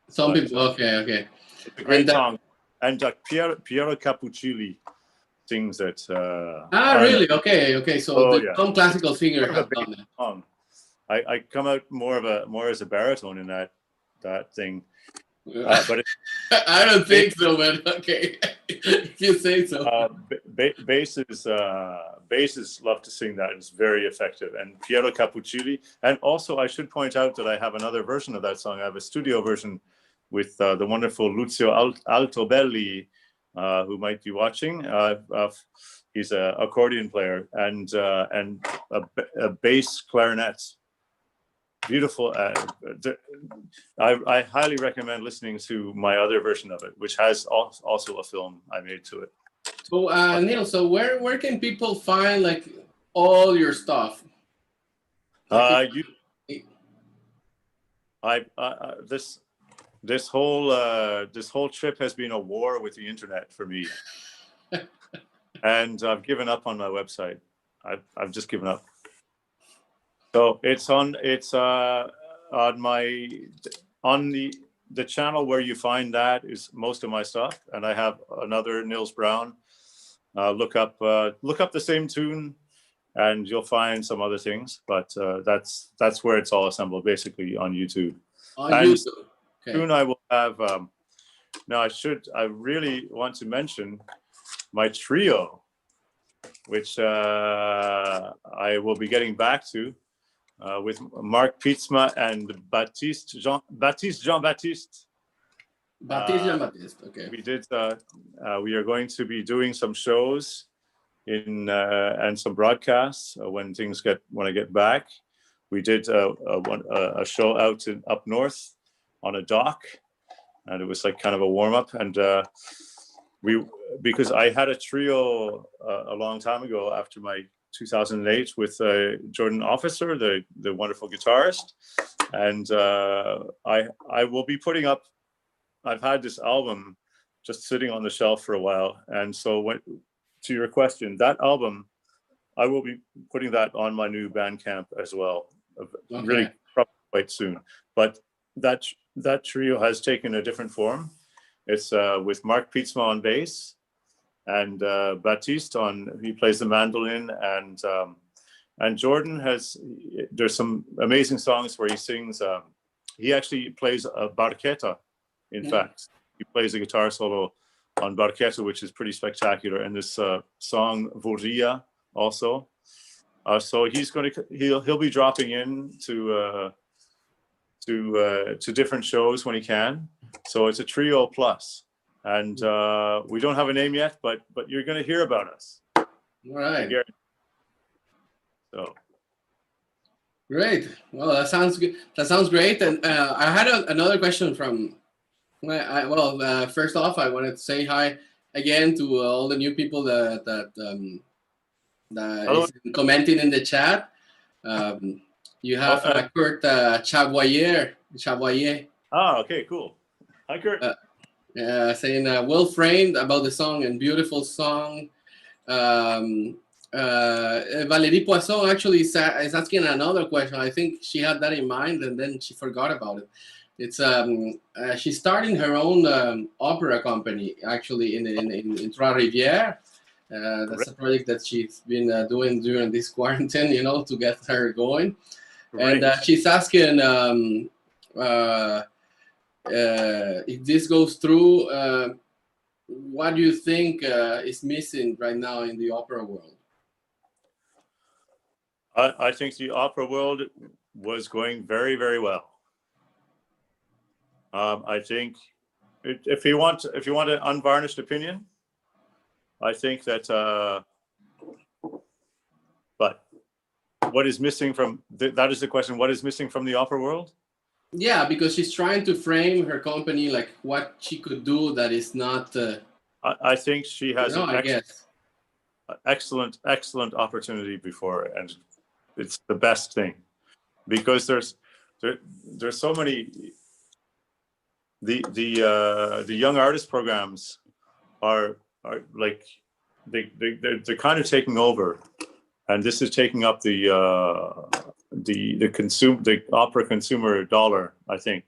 Some people, okay. It's a great song, and Piero Capuccilli sings it. Really? Okay. So some classical singer has done that. Song. I come out more as a baritone in that thing, but I don't think so, but okay, if you say so. Basses love to sing that. It's very effective. And Piero Capuccilli. And also, I should point out that I have another version of that song. I have a studio version with the wonderful Lucio Altobelli, who might be watching. He's an accordion player and a bass clarinet. Beautiful. I highly recommend listening to my other version of it, which has also a film I made to it. So Neil, so where can people find like all your stuff? This whole trip has been a war with the internet for me. and I've given up on my website. I've just given up. So it's on the channel where you find that is most of my stuff, and I have another Nils Brown. Look up the same tune, and you'll find some other things. But that's where it's all assembled, basically on YouTube. On YouTube. Okay. Soon I will have. Now I really want to mention my trio, which I will be getting back to. With Marc Pietzma and Baptiste Jean-Baptiste. Okay. We are going to be doing some shows and some broadcasts when I get back. We did a show up north on a dock, and it was like kind of a warm up. And because I had a trio a long time ago after my 2008 with Jordan Officer, the wonderful guitarist, and I will be putting up. I've had this album just sitting on the shelf for a while, and so to your question, that album, I will be putting that on my new Bandcamp as well, really probably quite soon. But that trio has taken a different form. It's with Marc Pietzma on bass, and Baptiste he plays the mandolin, and Jordan there's some amazing songs where he sings. He actually plays a barqueta. In fact, he plays a guitar solo on barqueta, which is pretty spectacular. And this song Vorria also. So he'll be dropping in to different shows when he can. So it's a trio plus. And we don't have a name yet, but you're going to hear about us. All right. So great. Well, that sounds good. That sounds great. And I had another question from. First off, I wanted to say hi again to all the new people that is commenting in the chat. You have Kurt Chavoyer. Okay, cool. Hi, Kurt. Saying well framed about the song and beautiful song. Valérie Poisson actually is asking another question. I think she had that in mind and then she forgot about it. It's she's starting her own opera company actually in Trois-Rivières. That's a project that she's been doing during this quarantine, to get her going. Great. And she's asking if this goes through, what do you think is missing right now in the opera world? I think the opera world was going very, very well. I think if you want an unvarnished opinion, I think that. But what is missing from that is the question. What is missing from the opera world? Yeah, because she's trying to frame her company like what she could do that is not. I think she has excellent opportunity before her, and it's the best thing because there's so many. The young artist programs are like they're kind of taking over, and this is taking up the opera consumer dollar, I think,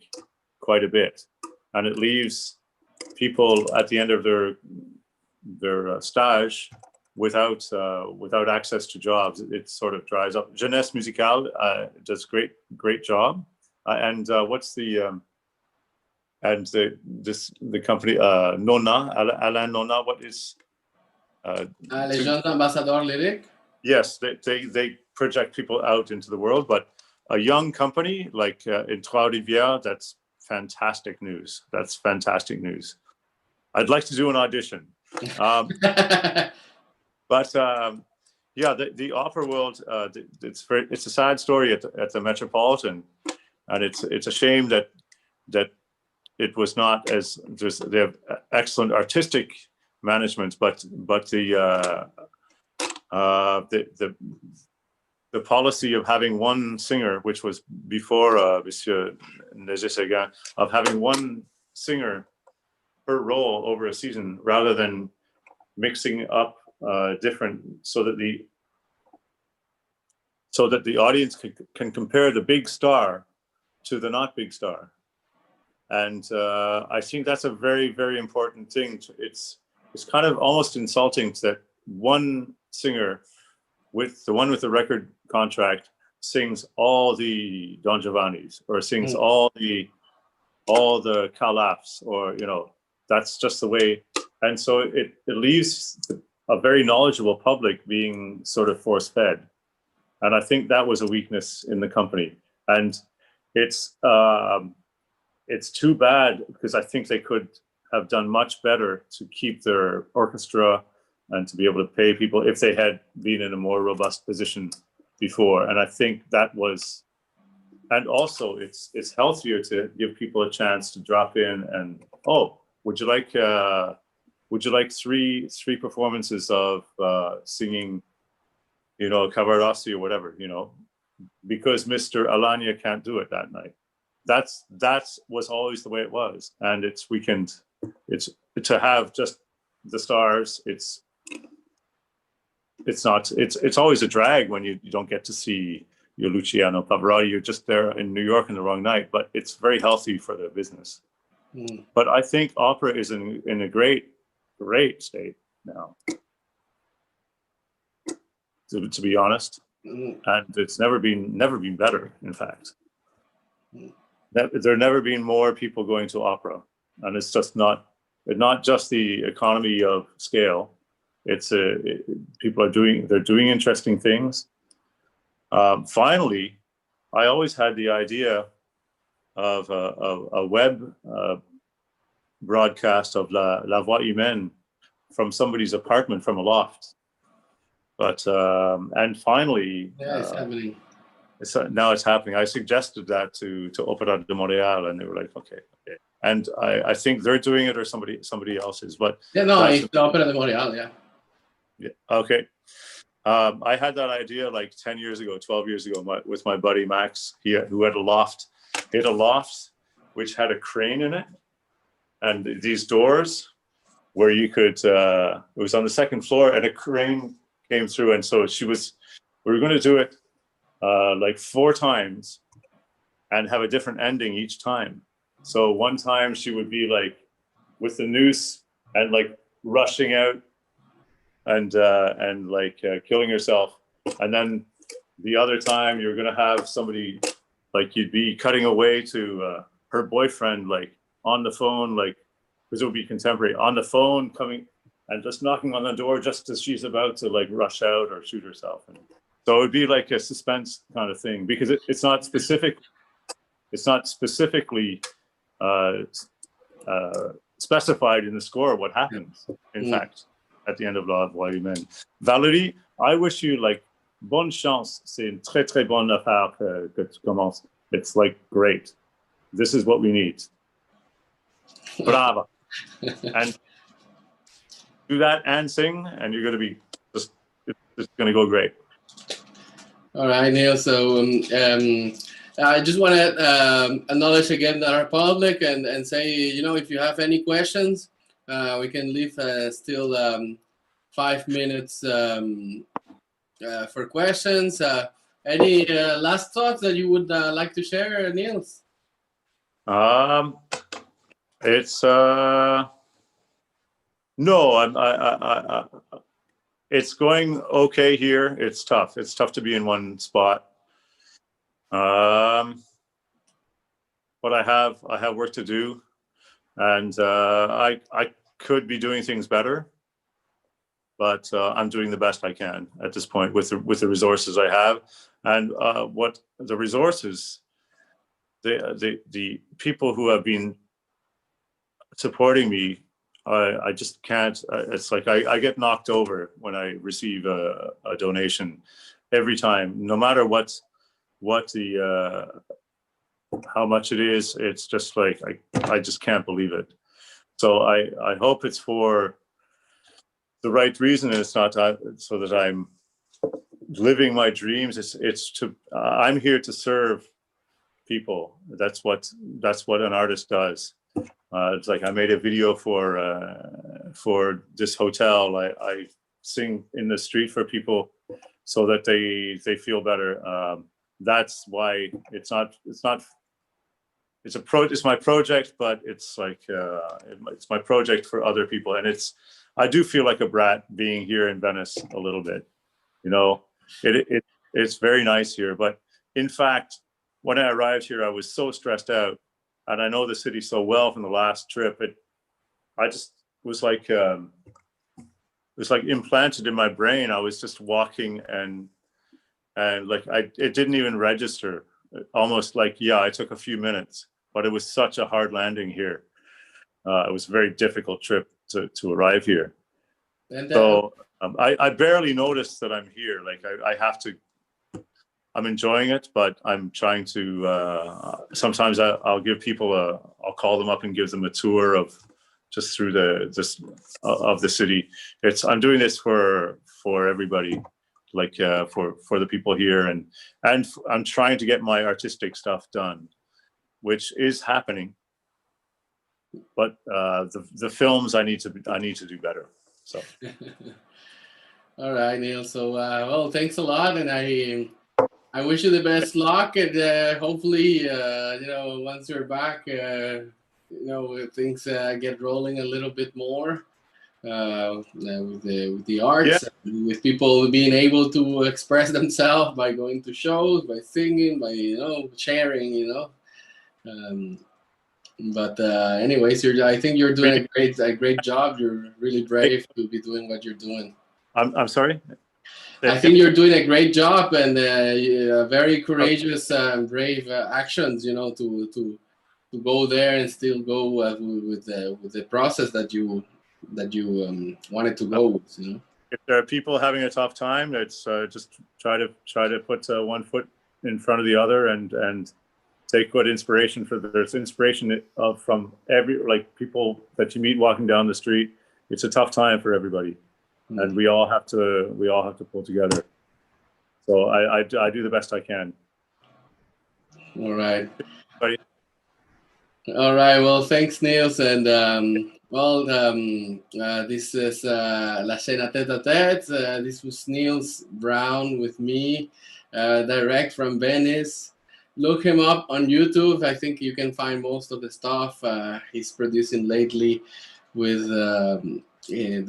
quite a bit, and it leaves people at the end of their stage without access to jobs. It sort of dries up. Jeunesse Musicale does great job, and what's the and the company Nona, Alain Nona, what is Les Jeunes Ambassadeurs Lyriques? Yes, they project people out into the world, but a young company like in Trois-Rivières, that's fantastic news. That's fantastic news. I'd like to do an audition. But yeah, the opera world, it's a sad story at the Metropolitan, and it's a shame that it was not as they have excellent artistic management, but the policy of having one singer, which was before Monsieur Nézet-Séguin, of having one singer per role over a season rather than mixing up different, so that the audience can compare the big star to the not big star. And I think that's a very, very important thing. It's kind of almost insulting that one singer, with the one with the record contract, sings all the Don Giovannis, or sings all the Calafs, or that's just the way. And so it leaves a very knowledgeable public being sort of force fed. And I think that was a weakness in the company. And it's too bad, because I think they could have done much better to keep their orchestra and to be able to pay people if they had been in a more robust position before. And I think that was, and also it's healthier to give people a chance to drop in and, would you like three performances of singing, Cavarossi or whatever, because Mr. Alanya can't do it that night. That's was always the way it was. And it's to have just the stars. It's always a drag when you don't get to see your Luciano Pavarotti. You're just there in New York on the wrong night, but it's very healthy for the business. But I think opera is in a great state now, to be honest. And it's never been better, in fact. There have never been more people going to opera, and it's just not just the economy of scale. It's people are doing interesting things. Finally, I always had the idea of a web broadcast of La Voix Humaine from somebody's apartment, from a loft. But and finally, it's happening. Now it's happening. I suggested that to Opéra de Montréal, and they were like, okay. And I think they're doing it, or somebody else is. But it's the Opéra de Montréal, yeah. Okay. I had that idea like 10 years ago, 12 years ago, with my buddy Max, who had a loft. He had a loft which had a crane in it, and these doors where you could. It was on the second floor, and a crane came through, and so we were going to do it like 4 times and have a different ending each time. So one time she would be like with the noose and like rushing out and like killing herself. And then the other time you're going to have somebody, like, you'd be cutting away to her boyfriend, like on the phone, like, because it would be contemporary, on the phone, coming and just knocking on the door just as she's about to like rush out or shoot herself. And so it would be like a suspense kind of thing, because it's not specific. It's not specifically specified in the score what happens, in fact, at the end of La Voix Humaine. Valérie, I wish you like bonne chance. C'est une très, très bonne affaire que tu commences. It's like great. This is what we need. Brava. And do that and sing, and you're going to be it's going to go great. All right, Neil. So I just want to acknowledge again our public and say, if you have any questions, we can leave still 5 minutes for questions. Any last thoughts that you would like to share, Nils? It's no, it's going okay here. It's tough. It's tough to be in one spot. But I have work to do, and I could be doing things better, but I'm doing the best I can at this point with the resources I have. And what the resources, the people who have been supporting me, I just can't. It's like I get knocked over when I receive a donation every time, no matter what the how much it is. It's just like I just can't believe it. So I hope it's for the right reason. It's not so that I'm living my dreams. It's to I'm here to serve people. That's what an artist does. It's like I made a video for this hotel. sing in the street for people so that they feel better. That's why it's my project, but it's like it's my project for other people, and I do feel like a brat being here in Venice a little bit. It's very nice here, but in fact, when I arrived here, I was so stressed out, and I know the city so well from the last trip. I just was like it was like implanted in my brain. I was just walking and like it didn't even register. Almost like, yeah, it took a few minutes, but it was such a hard landing here. It was a very difficult trip to arrive here. And so I barely noticed that I'm here. Like I'm enjoying it, but I'm trying to, sometimes I'll give people I'll call them up and give them a tour of just through of the city. I'm doing this for everybody, like for the people here, and I'm trying to get my artistic stuff done, which is happening. But the films I need to do better. So. All right, Neil. So well, thanks a lot, and I wish you the best luck, and hopefully, once you're back, things get rolling a little bit more with the arts, with people being able to express themselves by going to shows, by singing, by sharing, But anyways, I think you're doing a great job. You're really brave to be doing what you're doing. I'm sorry. I think you're doing a great job, and very courageous and brave actions. To go there and still go with the process that you wanted to go with. If there are people having a tough time, it's just try to put one foot in front of the other and take good inspiration there's inspiration from people that you meet walking down the street. It's a tough time for everybody, and we all have to pull together. So I do the best I can. All right. All right. Well, thanks, Nils, and this is La Cena Tete a Tete. This was Nils Brown with me, direct from Venice. Look him up on YouTube. I think you can find most of the stuff he's producing lately with in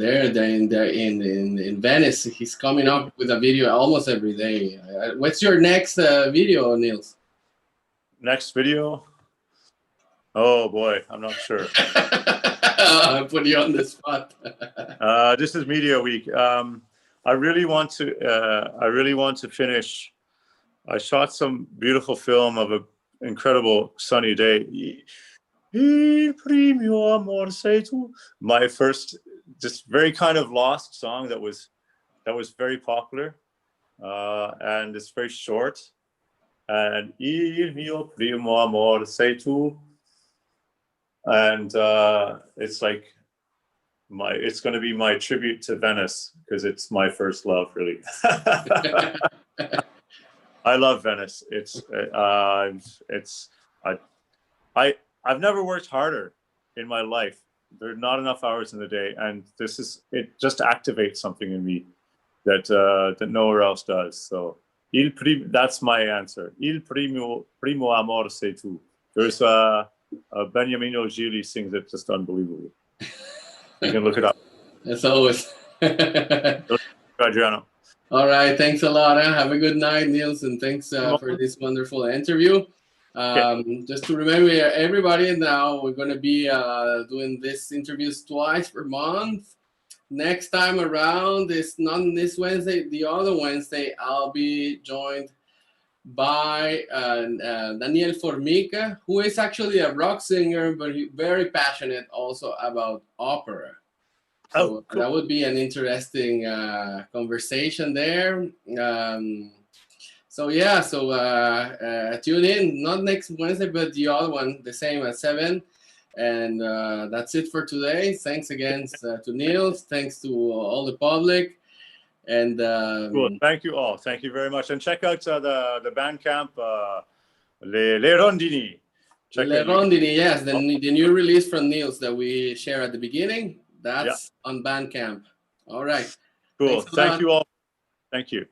Venice. He's coming up with a video almost every day. What's your next video, Nils? Next video? Oh boy, I'm not sure. I put you on the spot. This is Media Week. I really want to finish. I shot some beautiful film of an incredible sunny day. My first, just very kind of lost song that was very popular, and it's very short. And Il mio primo amor sei tu. And it's like it's going to be my tribute to Venice, because it's my first love, really. I love Venice. I've never worked harder in my life. There are not enough hours in the day, and it just activates something in me that nowhere else does. So that's my answer. Il primo amor sei tu. There's Beniamino Gili sings it just unbelievably. You can look it up. As always. Adriano. All right, thanks a lot. Have a good night, Nils, and thanks for this wonderful interview. Just to remember everybody, now we're going to be doing these interviews twice per month. Next time around, it's not this Wednesday, the other Wednesday, I'll be joined by Daniel Formica, who is actually a rock singer, but he's very passionate also about opera. So cool. That would be an interesting conversation there. Tune in, not next Wednesday, but the other one, the same at 7. And that's it for today. Thanks again to Nils. Thanks to all the public. And cool. Thank you all. Thank you very much. And check out the Bandcamp, Le Rondini. Le Rondini, yes, the new release from Nils that we share at the beginning. That's on Bandcamp. All right. Cool. Thank you all. Thank you.